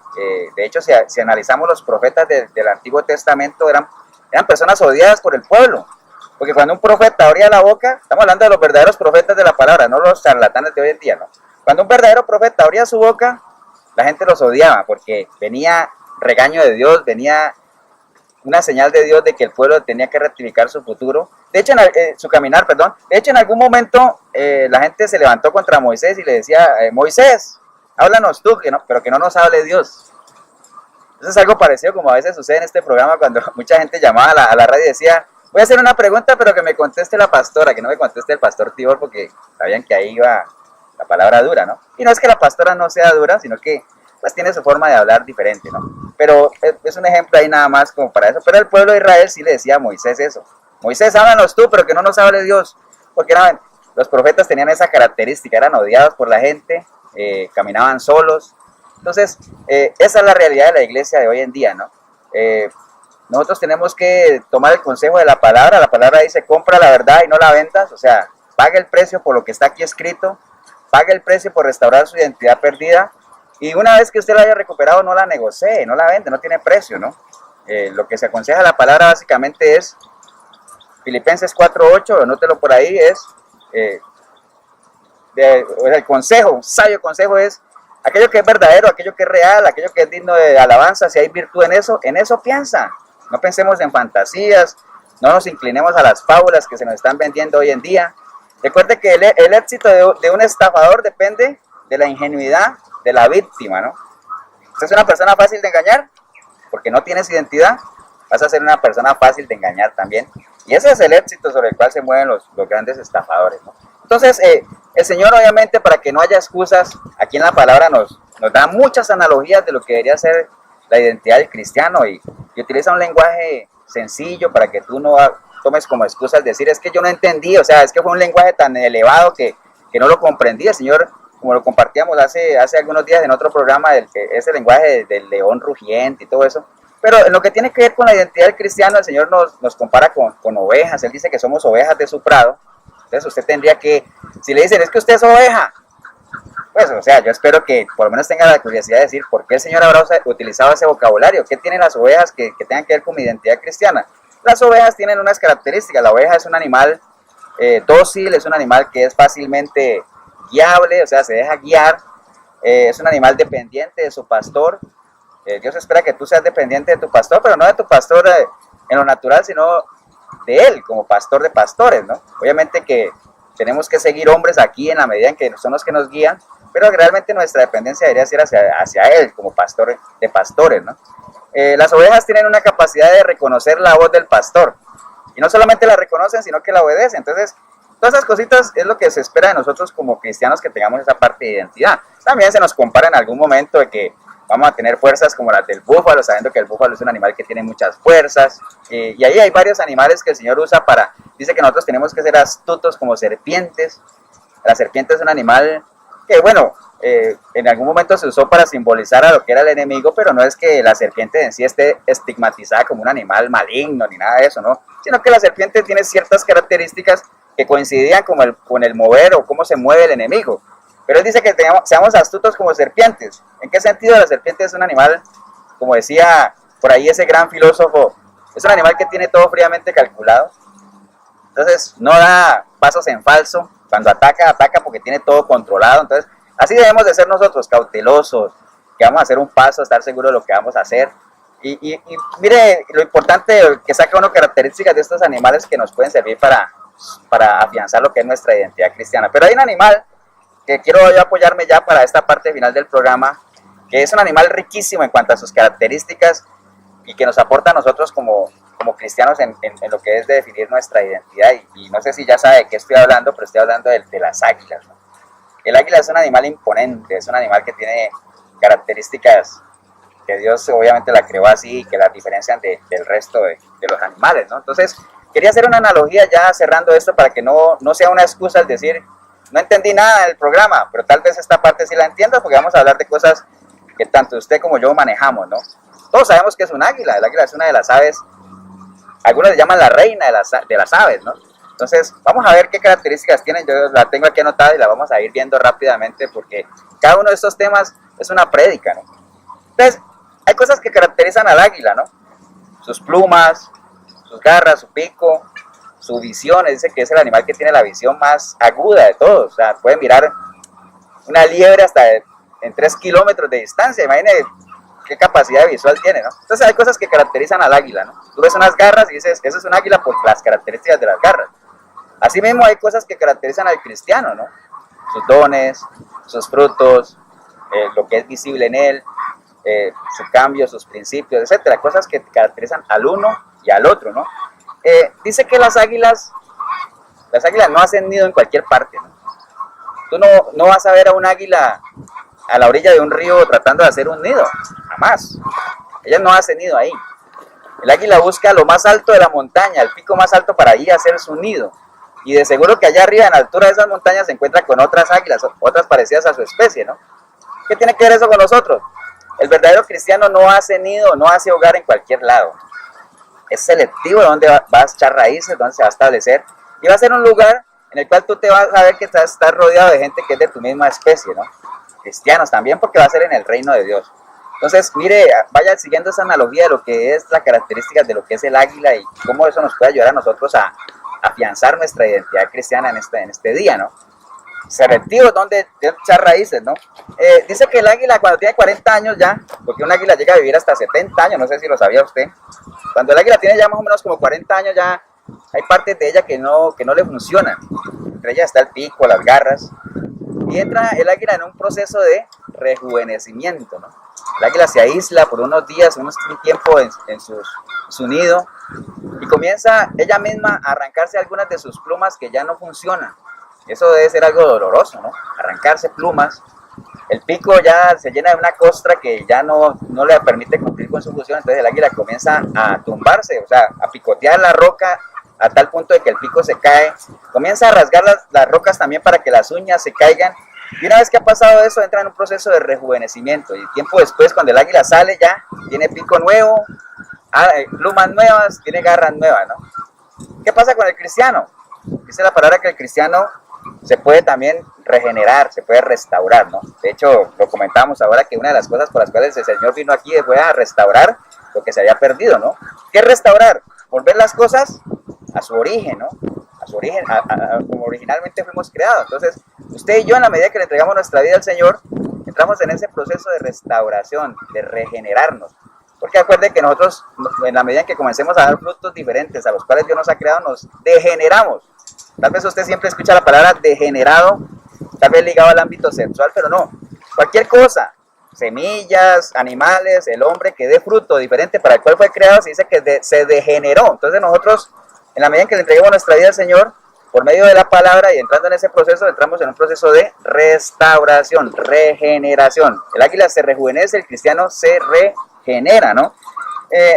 De hecho, si analizamos los profetas del Antiguo Testamento, eran personas odiadas por el pueblo, porque cuando un profeta abría la boca, estamos hablando de los verdaderos profetas de la palabra, no los charlatanes de hoy en día, ¿no? Cuando un verdadero profeta abría su boca, la gente los odiaba, porque venía regaño de Dios, venía una señal de Dios de que el pueblo tenía que rectificar su futuro. De hecho, su caminar, perdón. De hecho, en algún momento la gente se levantó contra Moisés y le decía, Moisés, háblanos tú, pero que no nos hable Dios. Eso es algo parecido como a veces sucede en este programa cuando mucha gente llamaba a la radio y decía, voy a hacer una pregunta pero que me conteste la pastora, que no me conteste el pastor Tibor porque sabían que ahí iba la palabra dura, ¿no? Y no es que la pastora no sea dura, sino que pues tiene su forma de hablar diferente, ¿no? Pero es un ejemplo ahí nada más como para eso. Pero el pueblo de Israel sí le decía a Moisés eso. Moisés, háblanos tú, pero que no nos hable Dios. Porque los profetas tenían esa característica, eran odiados por la gente, caminaban solos. Entonces, esa es la realidad de la iglesia de hoy en día, ¿no? Nosotros tenemos que tomar el consejo de la palabra dice, compra la verdad y no la vendas, o sea, pague el precio por lo que está aquí escrito, pague el precio por restaurar su identidad perdida, y una vez que usted la haya recuperado, no la negocie, no la vende, no tiene precio, ¿no? Lo que se aconseja la palabra básicamente es, Filipenses 4:8, anótelo por ahí, es, el consejo, un sabio consejo es, aquello que es verdadero, aquello que es real, aquello que es digno de alabanza, si hay virtud en eso piensa. No pensemos en fantasías, no nos inclinemos a las fábulas que se nos están vendiendo hoy en día. Recuerde que el éxito de un estafador depende de la ingenuidad de la víctima, ¿no? ¿Usted es una persona fácil de engañar? Porque no tienes identidad, vas a ser una persona fácil de engañar también. Y ese es el éxito sobre el cual se mueven los grandes estafadores, ¿no? Entonces, el Señor obviamente, para que no haya excusas, aquí en la palabra nos da muchas analogías de lo que debería ser la identidad del cristiano y utiliza un lenguaje sencillo para que tú no tomes como excusa el decir, es que yo no entendí, o sea, es que fue un lenguaje tan elevado que no lo comprendí. El Señor, como lo compartíamos hace algunos días en otro programa, ese lenguaje del león rugiente y todo eso. Pero en lo que tiene que ver con la identidad del cristiano, el Señor nos compara con ovejas. Él dice que somos ovejas de su prado. Entonces usted tendría que, si le dicen, es que usted es oveja, pues, o sea, yo espero que por lo menos tenga la curiosidad de decir por qué el Señor habrá utilizado ese vocabulario. ¿Qué tienen las ovejas que tengan que ver con mi identidad cristiana? Las ovejas tienen unas características. La oveja es un animal dócil, es un animal que es fácilmente guiable, o sea, se deja guiar. Es un animal dependiente de su pastor. Dios espera que tú seas dependiente de tu pastor, pero no de tu pastor en lo natural, sino de él como pastor de pastores, ¿no? Obviamente que tenemos que seguir hombres aquí en la medida en que son los que nos guían, pero realmente nuestra dependencia debería ser hacia él como pastor de pastores, ¿no? Las ovejas tienen una capacidad de reconocer la voz del pastor, y no solamente la reconocen, sino que la obedecen. Entonces, todas esas cositas es lo que se espera de nosotros como cristianos, que tengamos esa parte de identidad. También se nos compara en algún momento de que vamos a tener fuerzas como las del búfalo, sabiendo que el búfalo es un animal que tiene muchas fuerzas, y ahí hay varios animales que el Señor usa dice que nosotros tenemos que ser astutos como serpientes. La serpiente es un animal que, bueno, en algún momento se usó para simbolizar a lo que era el enemigo, pero no es que la serpiente en sí esté estigmatizada como un animal maligno ni nada de eso, ¿no? Sino que la serpiente tiene ciertas características que coincidían con el mover o cómo se mueve el enemigo. Pero él dice que seamos astutos como serpientes. ¿En qué sentido? La serpiente es un animal, como decía por ahí ese gran filósofo, es un animal que tiene todo fríamente calculado. Entonces no da pasos en falso. Cuando ataca porque tiene todo controlado. Entonces así debemos de ser nosotros, cautelosos, que vamos a hacer un paso, estar seguros de lo que vamos a hacer. Y mire lo importante que saca uno características de estos animales que nos pueden servir para afianzar lo que es nuestra identidad cristiana. Pero hay un animal que quiero yo apoyarme ya para esta parte final del programa, que es un animal riquísimo en cuanto a sus características y que nos aporta a nosotros como cristianos en lo que es de definir nuestra identidad. Y no sé si ya sabe de qué estoy hablando, pero estoy hablando de las águilas, ¿no? El águila es un animal imponente, es un animal que tiene características que Dios obviamente la creó así y que la diferencian del resto de los animales, ¿no? Entonces, quería hacer una analogía ya cerrando esto para que no sea una excusa el decir, no entendí nada del programa, pero tal vez esta parte sí la entiendo, porque vamos a hablar de cosas que tanto usted como yo manejamos, ¿no? Todos sabemos que es un águila. El águila es una de las aves, algunos le llaman la reina de las aves, ¿no? Entonces, vamos a ver qué características tienen. Yo la tengo aquí anotada y la vamos a ir viendo rápidamente, porque cada uno de estos temas es una prédica, ¿no? Entonces, hay cosas que caracterizan al águila, ¿no? Sus plumas, sus garras, su pico, su visión. Dice que es el animal que tiene la visión más aguda de todos. O sea, puede mirar una liebre hasta en 3 kilómetros de distancia. Imagínate qué capacidad visual tiene, ¿no? Entonces hay cosas que caracterizan al águila, ¿no? Tú ves unas garras y dices, eso es un águila por las características de las garras. Asimismo hay cosas que caracterizan al cristiano, ¿no? Sus dones, sus frutos, lo que es visible en él. su cambio, sus principios, etcétera, cosas que caracterizan al uno y al otro, ¿no? Dice que las águilas no hacen nido en cualquier parte, ¿no? Tú no vas a ver a un águila a la orilla de un río tratando de hacer un nido, jamás. Ellas no hacen nido ahí. El águila busca lo más alto de la montaña, el pico más alto para ahí hacer su nido. Y de seguro que allá arriba, en la altura de esas montañas, se encuentra con otras águilas, otras parecidas a su especie, ¿no? ¿Qué tiene que ver eso con nosotros? El verdadero cristiano no hace nido, no hace hogar en cualquier lado. Es selectivo de dónde va a echar raíces, dónde se va a establecer. Y va a ser un lugar en el cual tú te vas a ver que estás rodeado de gente que es de tu misma especie, ¿no? Cristianos también, porque va a ser en el reino de Dios. Entonces, mire, vaya siguiendo esa analogía de lo que es la característica de lo que es el águila y cómo eso nos puede ayudar a nosotros a afianzar nuestra identidad cristiana en este día, ¿no? Selectivo, donde echar raíces, ¿no? Dice que el águila cuando tiene 40 años ya, porque un águila llega a vivir hasta 70 años, no sé si lo sabía usted, cuando el águila tiene ya más o menos como 40 años ya hay partes de ella que no le funcionan, entre ellas está el pico, las garras, y entra el águila en un proceso de rejuvenecimiento, ¿no? El águila se aísla por unos días, un tiempo en su nido, y comienza ella misma a arrancarse algunas de sus plumas que ya no funcionan. Eso debe ser algo doloroso, ¿no? Arrancarse plumas. El pico ya se llena de una costra que ya no le permite cumplir con su función, entonces el águila comienza a tumbarse, o sea, a picotear la roca a tal punto de que el pico se cae, comienza a rasgar las rocas también para que las uñas se caigan, y una vez que ha pasado eso entra en un proceso de rejuvenecimiento, y tiempo después cuando el águila sale ya tiene pico nuevo, plumas nuevas, tiene garras nuevas, ¿no? ¿Qué pasa con el cristiano? Dice la palabra que el cristiano se puede también regenerar, se puede restaurar, ¿no? De hecho, lo comentábamos ahora que una de las cosas por las cuales el Señor vino aquí fue a restaurar lo que se había perdido, ¿no? ¿Qué es restaurar? Volver las cosas a su origen, ¿no? A su origen, como originalmente fuimos creados. Entonces, usted y yo, en la medida que le entregamos nuestra vida al Señor, entramos en ese proceso de restauración, de regenerarnos. Porque acuerde que nosotros, en la medida en que comencemos a dar frutos diferentes a los cuales Dios nos ha creado, nos degeneramos. Tal vez usted siempre escucha la palabra degenerado, tal vez ligado al ámbito sexual, pero no. Cualquier cosa, semillas, animales, el hombre que dé fruto diferente para el cual fue creado, se dice que se degeneró. Entonces nosotros, en la medida en que le entreguemos nuestra vida al Señor, por medio de la palabra y entrando en ese proceso, entramos en un proceso de restauración, regeneración. El águila se rejuvenece, el cristiano se regenera, ¿no?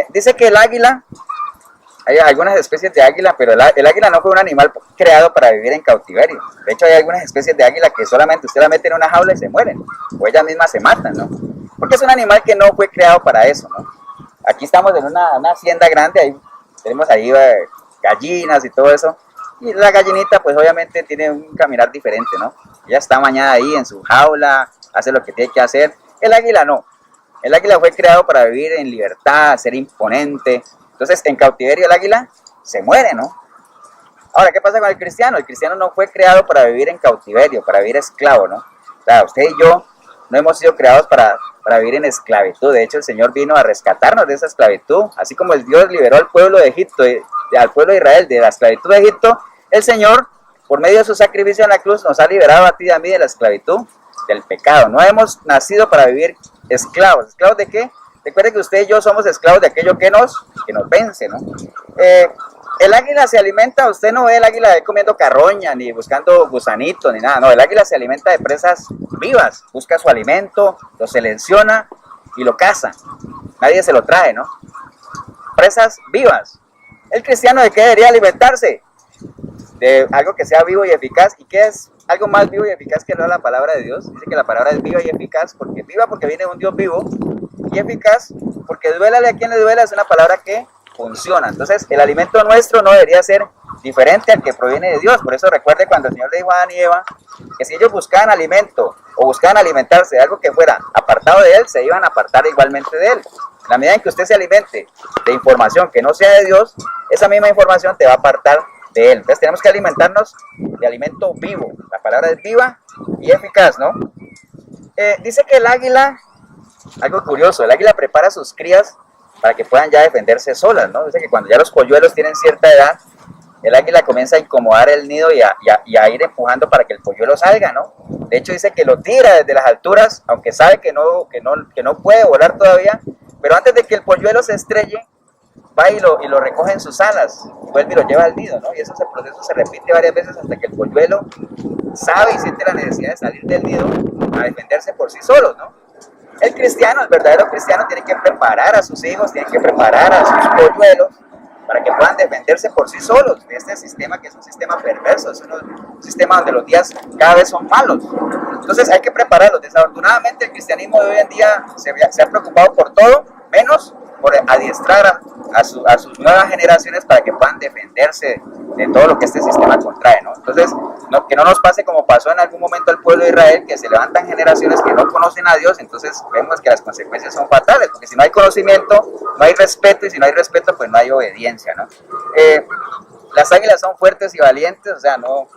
Dice que el águila, hay algunas especies de águila, pero el águila no fue un animal creado para vivir en cautiverio. De hecho, hay algunas especies de águila que solamente usted la mete en una jaula y se mueren, o ellas mismas se matan, ¿no? Porque es un animal que no fue creado para eso, ¿no? Aquí estamos en una hacienda grande, ahí tenemos ahí gallinas y todo eso, y la gallinita pues obviamente tiene un caminar diferente, ¿no? Ella está bañada ahí en su jaula, hace lo que tiene que hacer. El águila no. El águila fue creado para vivir en libertad, ser imponente. Entonces, en cautiverio el águila se muere, ¿no? Ahora, ¿qué pasa con el cristiano? El cristiano no fue creado para vivir en cautiverio, para vivir esclavo, ¿no? O sea, usted y yo no hemos sido creados para vivir en esclavitud. De hecho, el Señor vino a rescatarnos de esa esclavitud. Así como el Dios liberó al pueblo de Egipto, al pueblo de Israel de la esclavitud de Egipto, el Señor, por medio de su sacrificio en la cruz, nos ha liberado a ti y a mí de la esclavitud del pecado. No hemos nacido para vivir esclavos. ¿Esclavos de qué? Recuerde que usted y yo somos esclavos de aquello que nos vence, ¿no? El águila se alimenta, usted no ve el águila comiendo carroña, ni buscando gusanitos, ni nada. No, el águila se alimenta de presas vivas, busca su alimento, lo selecciona y lo caza. Nadie se lo trae, ¿no? Presas vivas. ¿El cristiano de qué debería alimentarse? De algo que sea vivo y eficaz. ¿Y qué es algo más vivo y eficaz que no la palabra de Dios? Dice que la palabra es viva y eficaz, porque viva porque viene de un Dios vivo, y eficaz porque duélale a quien le duela, es una palabra que funciona. Entonces el alimento nuestro no debería ser diferente al que proviene de Dios. Por eso recuerde cuando el Señor le dijo a Adán y Eva que si ellos buscaban alimento o buscaban alimentarse de algo que fuera apartado de Él, se iban a apartar igualmente de Él. En la medida en que usted se alimente de información que no sea de Dios, esa misma información te va a apartar de Él. Entonces tenemos que alimentarnos de alimento vivo. La palabra es viva y eficaz, ¿no? Dice que el águila, algo curioso, el águila prepara a sus crías para que puedan ya defenderse solas, ¿no? Dice que cuando ya los polluelos tienen cierta edad, el águila comienza a incomodar el nido y a ir empujando para que el polluelo salga, ¿no? De hecho dice que lo tira desde las alturas, aunque sabe que no puede volar todavía, pero antes de que el polluelo se estrelle, va y lo recoge en sus alas, vuelve y lo lleva al nido, ¿no? Y ese proceso se repite varias veces hasta que el polluelo sabe y siente la necesidad de salir del nido a defenderse por sí solo, ¿no? El cristiano, el verdadero cristiano, tiene que preparar a sus hijos, tiene que preparar a sus polluelos para que puedan defenderse por sí solos de este sistema, que es un sistema perverso, es un sistema donde los días cada vez son malos. Entonces hay que prepararlos. Desafortunadamente el cristianismo de hoy en día se ha preocupado por todo, menos por adiestrar a sus nuevas generaciones para que puedan defenderse de todo lo que este sistema contrae, ¿no? Entonces, que no nos pase como pasó en algún momento al pueblo de Israel, que se levantan generaciones que no conocen a Dios, entonces vemos que las consecuencias son fatales, porque si no hay conocimiento, no hay respeto, y si no hay respeto, pues no hay obediencia, ¿no? Las águilas son fuertes y valientes, o sea, no...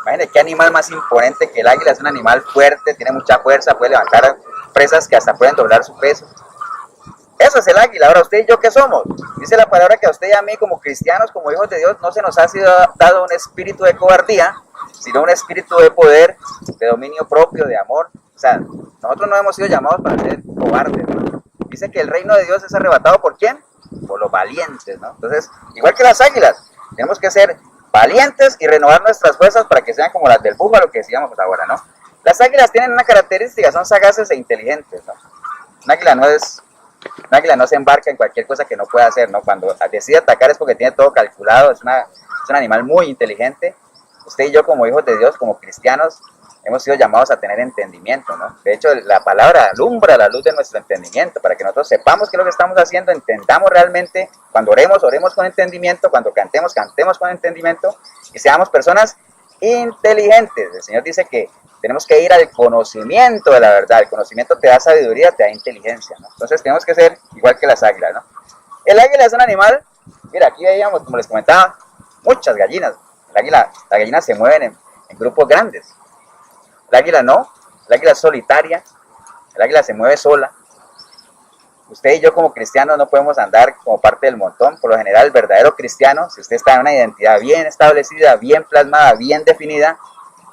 Imagínense qué animal más imponente que el águila, es un animal fuerte, tiene mucha fuerza, puede levantar presas que hasta pueden doblar su peso. Eso es el águila. Ahora, ¿usted y yo qué somos? Dice la palabra que a usted y a mí, como cristianos, como hijos de Dios, no se nos ha sido dado un espíritu de cobardía, sino un espíritu de poder, de dominio propio, de amor. O sea, nosotros no hemos sido llamados para ser cobardes, ¿no? Dice que el reino de Dios es arrebatado ¿por quién? Por los valientes, ¿no? Entonces, igual que las águilas, tenemos que ser valientes y renovar nuestras fuerzas para que sean como las del búfalo que decíamos ahora, ¿no? Las águilas tienen una característica, son sagaces e inteligentes, ¿no? Un águila no se embarca en cualquier cosa que no pueda hacer, ¿no? Cuando decide atacar es porque tiene todo calculado, es un animal muy inteligente. Usted y yo, como hijos de Dios, como cristianos, hemos sido llamados a tener entendimiento, ¿no? De hecho, la palabra alumbra la luz de nuestro entendimiento, para que nosotros sepamos qué es lo que estamos haciendo, entendamos realmente, cuando oremos con entendimiento, cuando cantemos con entendimiento, y seamos personas inteligentes. El Señor dice que tenemos que ir al conocimiento de la verdad. El conocimiento te da sabiduría, te da inteligencia, ¿no? Entonces tenemos que ser igual que las águilas, ¿no? El águila es un animal, mira, aquí veíamos, como les comentaba, muchas gallinas. Las gallinas se mueven en grupos grandes. El águila no, el águila es solitaria, el águila se mueve sola. Usted y yo como cristianos no podemos andar como parte del montón. Por lo general, el verdadero cristiano, si usted está en una identidad bien establecida, bien plasmada, bien definida,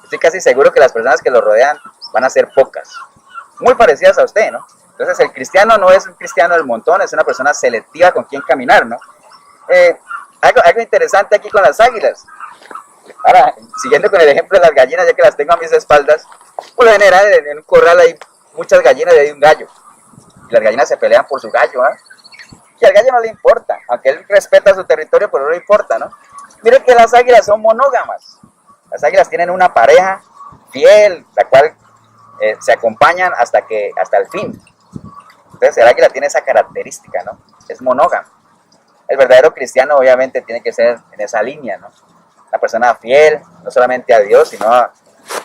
estoy casi seguro que las personas que lo rodean van a ser pocas, muy parecidas a usted, ¿no? Entonces el cristiano no es un cristiano del montón, es una persona selectiva con quien caminar, ¿no? Algo interesante aquí con las águilas. Ahora, siguiendo con el ejemplo de las gallinas, ya que las tengo a mis espaldas, por lo general en un corral hay muchas gallinas y hay un gallo. Y las gallinas se pelean por su gallo, ¿eh? Y al gallo no le importa, aunque él respeta su territorio, pero no le importa, ¿no? Miren que las águilas son monógamas. Las águilas tienen una pareja fiel, la cual se acompañan hasta el fin. Entonces el águila tiene esa característica, ¿no? Es monógamo. El verdadero cristiano obviamente tiene que ser en esa línea, ¿no? Una persona fiel, no solamente a Dios, sino a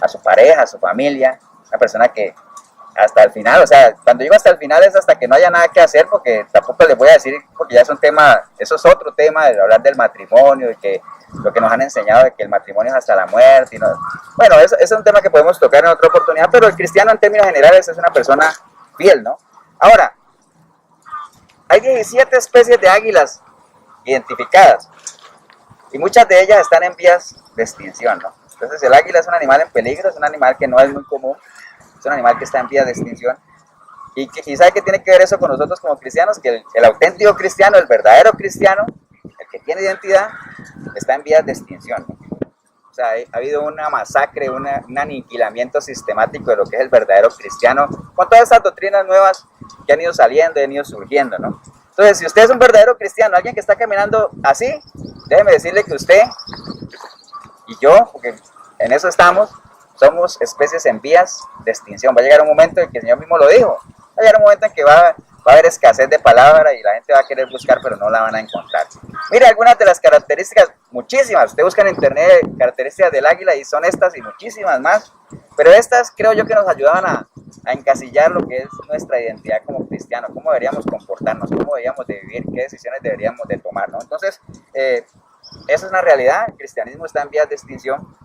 su pareja, a su familia. Una persona que hasta el final, o sea, cuando digo hasta el final es hasta que no haya nada que hacer, porque tampoco les voy a decir, porque ya es un tema, eso es otro tema, de hablar del matrimonio, de que lo que nos han enseñado de que el matrimonio es hasta la muerte. Y no, bueno, eso es un tema que podemos tocar en otra oportunidad, pero el cristiano en términos generales es una persona fiel, ¿no? Ahora, hay 17 especies de águilas identificadas y muchas de ellas están en vías de extinción, ¿no? Entonces el águila es un animal en peligro, es un animal que no es muy común, es un animal que está en vías de extinción. Y ¿sabe qué tiene que ver eso con nosotros como cristianos? Que el auténtico cristiano, el verdadero cristiano, el que tiene identidad, está en vías de extinción, ¿no? O sea, ha habido una masacre, un aniquilamiento sistemático de lo que es el verdadero cristiano, con todas esas doctrinas nuevas que han ido saliendo, han ido surgiendo, ¿no? Entonces, si usted es un verdadero cristiano, alguien que está caminando así, déjeme decirle que usted y yo, porque en eso estamos, somos especies en vías de extinción. Va a llegar un momento en que el Señor mismo lo dijo. Va a llegar un momento en que va a haber escasez de palabra y la gente va a querer buscar, pero no la van a encontrar. Mire, algunas de las características, muchísimas. Usted busca en internet características del águila y son estas y muchísimas más. Pero estas creo yo que nos ayudaban a encasillar lo que es nuestra identidad como cristianos, cómo deberíamos comportarnos, cómo deberíamos de vivir, qué decisiones deberíamos de tomar, ¿no? Entonces, esa es una realidad. El cristianismo está en vías de extinción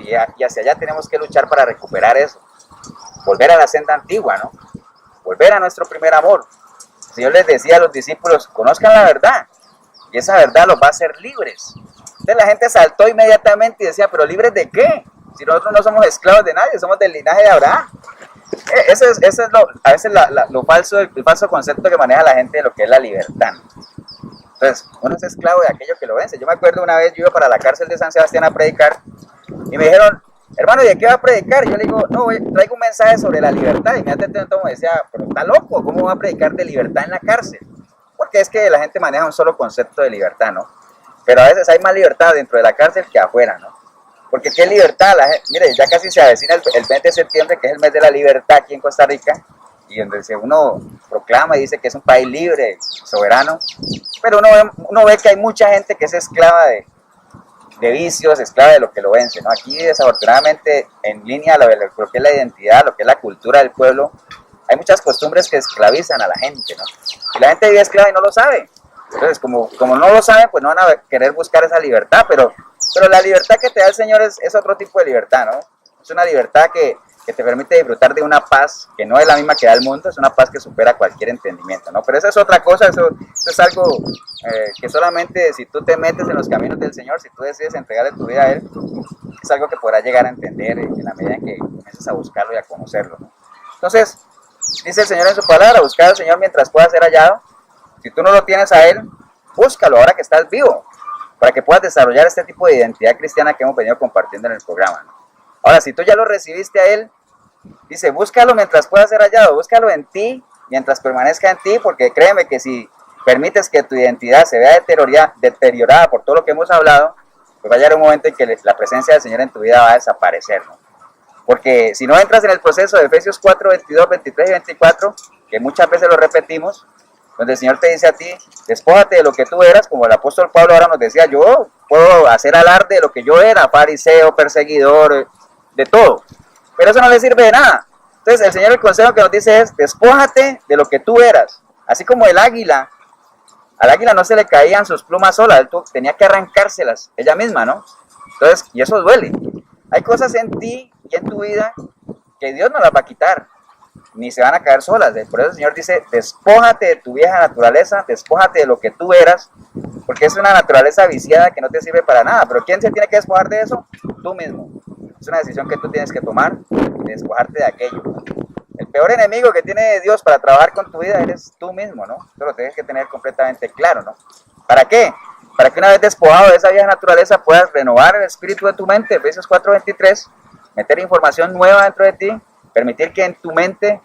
y hacia allá tenemos que luchar para recuperar eso. Volver a la senda antigua, ¿no? Volver a nuestro primer amor. El Señor les decía a los discípulos, conozcan la verdad, y esa verdad los va a hacer libres. Entonces la gente saltó inmediatamente y decía, ¿pero libres de qué? Si nosotros no somos esclavos de nadie, somos del linaje de Abraham. Ese es a veces lo falso, el falso concepto que maneja la gente de lo que es la libertad. Entonces, uno es esclavo de aquello que lo vence. Yo me acuerdo una vez, yo iba para la cárcel de San Sebastián a predicar y me dijeron, hermano, ¿y de qué va a predicar? Yo le digo, no, traigo un mensaje sobre la libertad. Y me decía, pero está loco, ¿cómo va a predicar de libertad en la cárcel? Porque es que la gente maneja un solo concepto de libertad, ¿no? Pero a veces hay más libertad dentro de la cárcel que afuera, ¿no? Porque ¿qué libertad? Mire, ya casi se avecina el 20 de septiembre, que es el mes de la libertad aquí en Costa Rica, y donde uno proclama y dice que es un país libre, soberano, pero uno ve que hay mucha gente que es esclava de vicios, esclava de lo que lo vence, ¿no? Aquí desafortunadamente en línea lo que es la identidad, lo que es la cultura del pueblo, hay muchas costumbres que esclavizan a la gente, ¿no? Y la gente vive esclava y no lo sabe. Entonces, como no lo saben, pues no van a querer buscar esa libertad, pero la libertad que te da el Señor es otro tipo de libertad, ¿no? Es una libertad que te permite disfrutar de una paz que no es la misma que da el mundo, es una paz que supera cualquier entendimiento, ¿no? Pero esa es otra cosa, eso es algo que solamente si tú te metes en los caminos del Señor, si tú decides entregarle tu vida a Él, es algo que podrás llegar a entender en la medida en que comiences a buscarlo y a conocerlo, ¿no? Entonces, dice el Señor en su palabra, buscar al Señor mientras pueda ser hallado. Si tú no lo tienes a Él, búscalo ahora que estás vivo, para que puedas desarrollar este tipo de identidad cristiana que hemos venido compartiendo en el programa, ¿no? Ahora, si tú ya lo recibiste a Él, dice, búscalo mientras pueda ser hallado, búscalo en ti, mientras permanezca en ti, porque créeme que si permites que tu identidad se vea deteriorada por todo lo que hemos hablado, pues va a llegar un momento en que la presencia del Señor en tu vida va a desaparecer, ¿no? Porque si no entras en el proceso de Efesios 4, 22, 23 y 24, que muchas veces lo repetimos, donde el Señor te dice a ti, despójate de lo que tú eras, como el apóstol Pablo ahora nos decía, yo puedo hacer alarde de lo que yo era, fariseo, perseguidor, de todo, pero eso no le sirve de nada. Entonces el Señor, el consejo que nos dice es, despójate de lo que tú eras, así como el águila, al águila no se le caían sus plumas solas, él tenía que arrancárselas ella misma, ¿no? Entonces, y eso duele. Hay cosas en ti y en tu vida que Dios no las va a quitar, ni se van a caer solas. Por eso el Señor dice, despójate de tu vieja naturaleza, despójate de lo que tú eras, porque es una naturaleza viciada que no te sirve para nada. Pero ¿quién se tiene que despojar de eso? Tú mismo. Es una decisión que tú tienes que tomar, de despojarte de aquello. El peor enemigo que tiene Dios para trabajar con tu vida eres tú mismo, ¿no? Eso lo tienes que tener completamente claro, ¿no? ¿Para qué? Para que una vez despojado de esa vieja naturaleza puedas renovar el espíritu de tu mente, Efesios 4:23, meter información nueva dentro de ti, permitir que en tu mente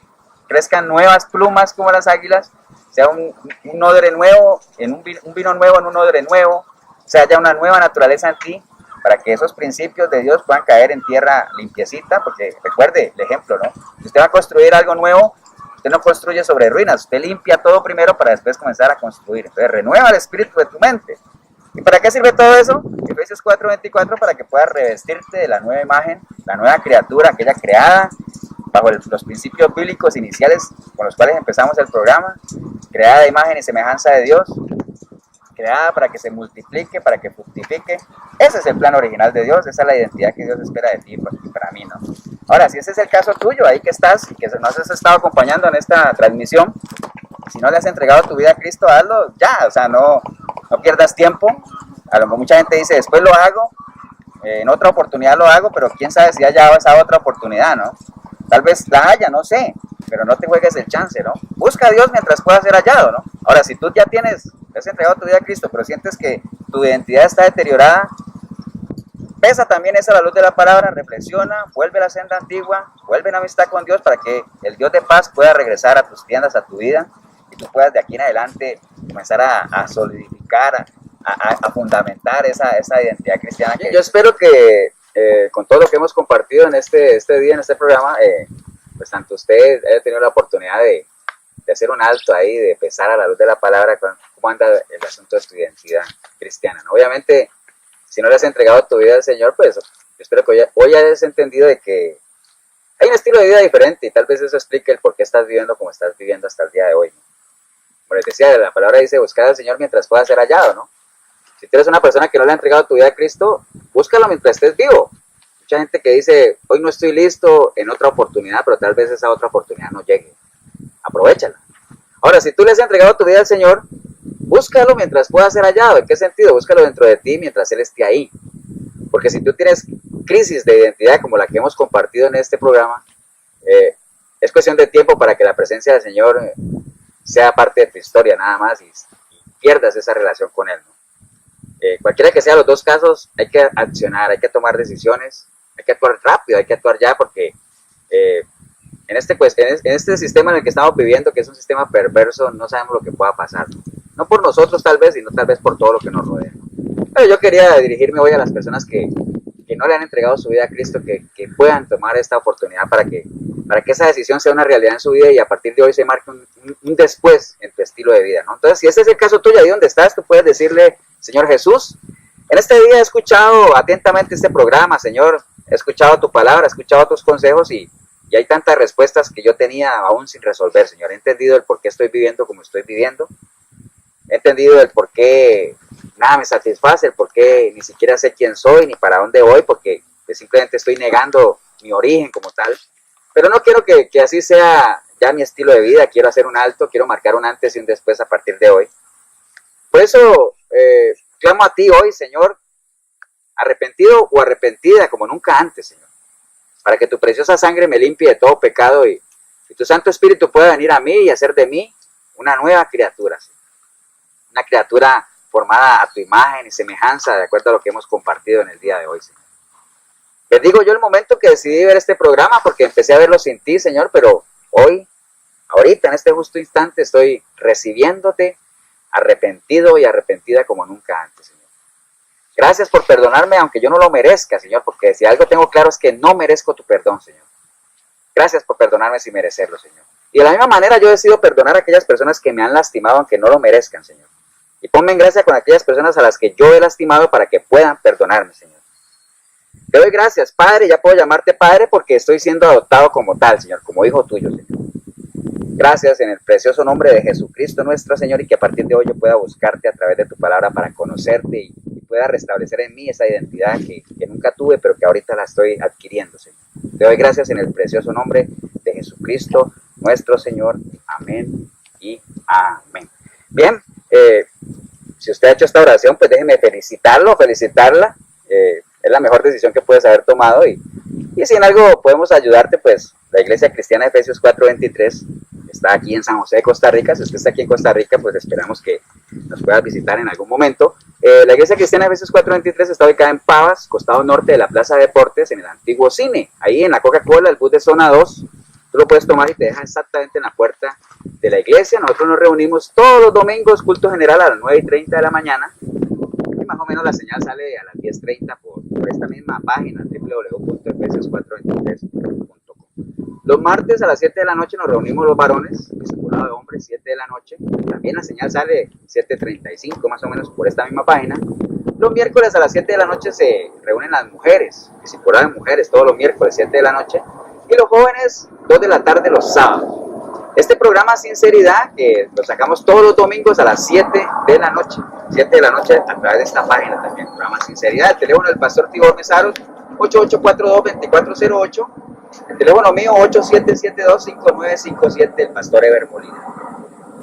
crezcan nuevas plumas como las águilas, sea un odre nuevo, un vino nuevo en un odre nuevo, sea haya una nueva naturaleza en ti, para que esos principios de Dios puedan caer en tierra limpiecita, porque recuerde el ejemplo, ¿no? Si usted va a construir algo nuevo, usted no construye sobre ruinas, usted limpia todo primero para después comenzar a construir. Entonces renueva el espíritu de tu mente. ¿Y para qué sirve todo eso? Efesios 4:24, para que puedas revestirte de la nueva imagen, la nueva criatura, aquella creada bajo los principios bíblicos iniciales con los cuales empezamos el programa, creada de imagen y semejanza de Dios, creada para que se multiplique, para que fructifique. Ese es el plan original de Dios, esa es la identidad que Dios espera de ti y para mí, ¿no? Ahora, si ese es el caso tuyo, ahí que estás y que nos has estado acompañando en esta transmisión, si no le has entregado tu vida a Cristo, hazlo ya, o sea, no pierdas tiempo. A lo mejor mucha gente dice, después lo hago, en otra oportunidad lo hago, pero quién sabe si haya esa otra oportunidad, ¿no? Tal vez la haya, no sé, pero no te juegues el chance, ¿no? Busca a Dios mientras pueda ser hallado, ¿no? Ahora, si tú ya has entregado tu vida a Cristo, pero sientes que tu identidad está deteriorada, pesa también esa la luz de la palabra, reflexiona, vuelve a la senda antigua, vuelve en amistad con Dios para que el Dios de paz pueda regresar a tus tiendas, a tu vida, y tú puedas de aquí en adelante comenzar a solidificar, a fundamentar esa identidad cristiana. Yo espero que con todo lo que hemos compartido en este día, en este programa, pues tanto usted haya tenido la oportunidad de hacer un alto ahí, de pesar a la luz de la palabra cómo anda el asunto de tu identidad cristiana, ¿no? Obviamente, si no le has entregado tu vida al Señor, pues yo espero que hoy hayas entendido de que hay un estilo de vida diferente y tal vez eso explique el por qué estás viviendo como estás viviendo hasta el día de hoy, ¿no? Como les decía, la palabra dice, buscar al Señor mientras pueda ser hallado, ¿no? Si tú eres una persona que no le ha entregado tu vida a Cristo, búscalo mientras estés vivo. Mucha gente que dice, hoy no estoy listo, en otra oportunidad, pero tal vez esa otra oportunidad no llegue. Aprovéchala. Ahora, si tú le has entregado tu vida al Señor, búscalo mientras pueda ser hallado. ¿En qué sentido? Búscalo dentro de ti mientras Él esté ahí. Porque si tú tienes crisis de identidad como la que hemos compartido en este programa, es cuestión de tiempo para que la presencia del Señor sea parte de tu historia nada más y pierdas esa relación con Él, ¿no? Cualquiera que sea los dos casos, hay que accionar, hay que tomar decisiones, hay que actuar rápido, hay que actuar ya porque en este sistema en el que estamos viviendo, que es un sistema perverso, no sabemos lo que pueda pasar. No por nosotros tal vez, sino tal vez por todo lo que nos rodea. Pero yo quería dirigirme hoy a las personas que no le han entregado su vida a Cristo, que puedan tomar esta oportunidad para que esa decisión sea una realidad en su vida y a partir de hoy se marque un después en tu estilo de vida, ¿no? Entonces, si ese es el caso tuyo, ahí donde estás, tú puedes decirle: Señor Jesús, en este día he escuchado atentamente este programa, Señor, he escuchado tu palabra, he escuchado tus consejos y hay tantas respuestas que yo tenía aún sin resolver, Señor. He entendido el por qué estoy viviendo como estoy viviendo, he entendido el por qué nada me satisface, el por qué ni siquiera sé quién soy ni para dónde voy, porque pues, simplemente estoy negando mi origen como tal. Pero no quiero que así sea ya mi estilo de vida, quiero hacer un alto, quiero marcar un antes y un después a partir de hoy. Por eso clamo a ti hoy, Señor, arrepentido o arrepentida como nunca antes, Señor, para que tu preciosa sangre me limpie de todo pecado y tu Santo Espíritu pueda venir a mí y hacer de mí una nueva criatura, Señor. Una criatura formada a tu imagen y semejanza, de acuerdo a lo que hemos compartido en el día de hoy, Señor. Bendigo yo el momento que decidí ver este programa porque empecé a verlo sin ti, Señor, pero hoy, ahorita, en este justo instante, estoy recibiéndote arrepentido y arrepentida como nunca antes, Señor. Gracias por perdonarme aunque yo no lo merezca, Señor, porque si algo tengo claro es que no merezco tu perdón, Señor. Gracias por perdonarme sin merecerlo, Señor. Y de la misma manera yo decido perdonar a aquellas personas que me han lastimado aunque no lo merezcan, Señor. Y ponme en gracia con aquellas personas a las que yo he lastimado para que puedan perdonarme, Señor. Te doy gracias, Padre, ya puedo llamarte Padre porque estoy siendo adoptado como tal, Señor, como hijo tuyo, Señor. Gracias en el precioso nombre de Jesucristo nuestro Señor y que a partir de hoy yo pueda buscarte a través de tu palabra para conocerte y pueda restablecer en mí esa identidad que nunca tuve pero que ahorita la estoy adquiriendo, Señor. Te doy gracias en el precioso nombre de Jesucristo nuestro Señor. Amén y amén. Bien, si usted ha hecho esta oración, pues déjeme felicitarlo, felicitarla. Es la mejor decisión que puedes haber tomado y si en algo podemos ayudarte, pues la Iglesia Cristiana de Efesios 4:23 está aquí en San José de Costa Rica. Si usted está aquí en Costa Rica, pues esperamos que nos pueda visitar en algún momento. La Iglesia Cristiana de Efesios 4:23 está ubicada en Pavas, costado norte de la Plaza de Deportes, en el antiguo cine, ahí en la Coca-Cola, el bus de zona 2. Tú lo puedes tomar y te deja exactamente en la puerta de la iglesia. Nosotros nos reunimos todos los domingos, culto general a las 9:30 de la mañana. Y más o menos la señal sale a las 10:30 por esta misma página, www.efesios423.com. Los martes a las 7 de la noche nos reunimos los varones, discipulado de hombres, 7 de la noche. También la señal sale 7:35 más o menos por esta misma página. Los miércoles a las 7 de la noche se reúnen las mujeres, discipulado de mujeres, todos los miércoles, 7 de la noche. Y los jóvenes, 2 de la tarde los sábados. Este programa Sinceridad, que lo sacamos todos los domingos a las 7 de la noche. 7 de la noche a través de esta página también, programa Sinceridad. El teléfono del pastor Tibor Mesaros, 8842-2408. El teléfono mío, 8772-5957, el pastor Eber Molina.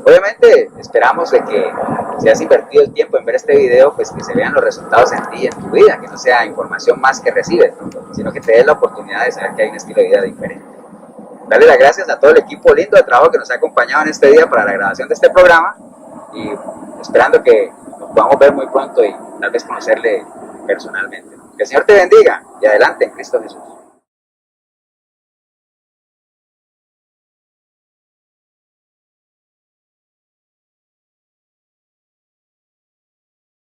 Obviamente, esperamos de que si has invertido el tiempo en ver este video, pues que se vean los resultados en ti y en tu vida, que no sea información más que recibes, ¿no? Sino que te des la oportunidad de saber que hay un estilo de vida diferente. Darle las gracias a todo el equipo lindo de trabajo que nos ha acompañado en este día para la grabación de este programa y esperando que nos podamos ver muy pronto y tal vez conocerle personalmente. Que el Señor te bendiga y adelante en Cristo Jesús.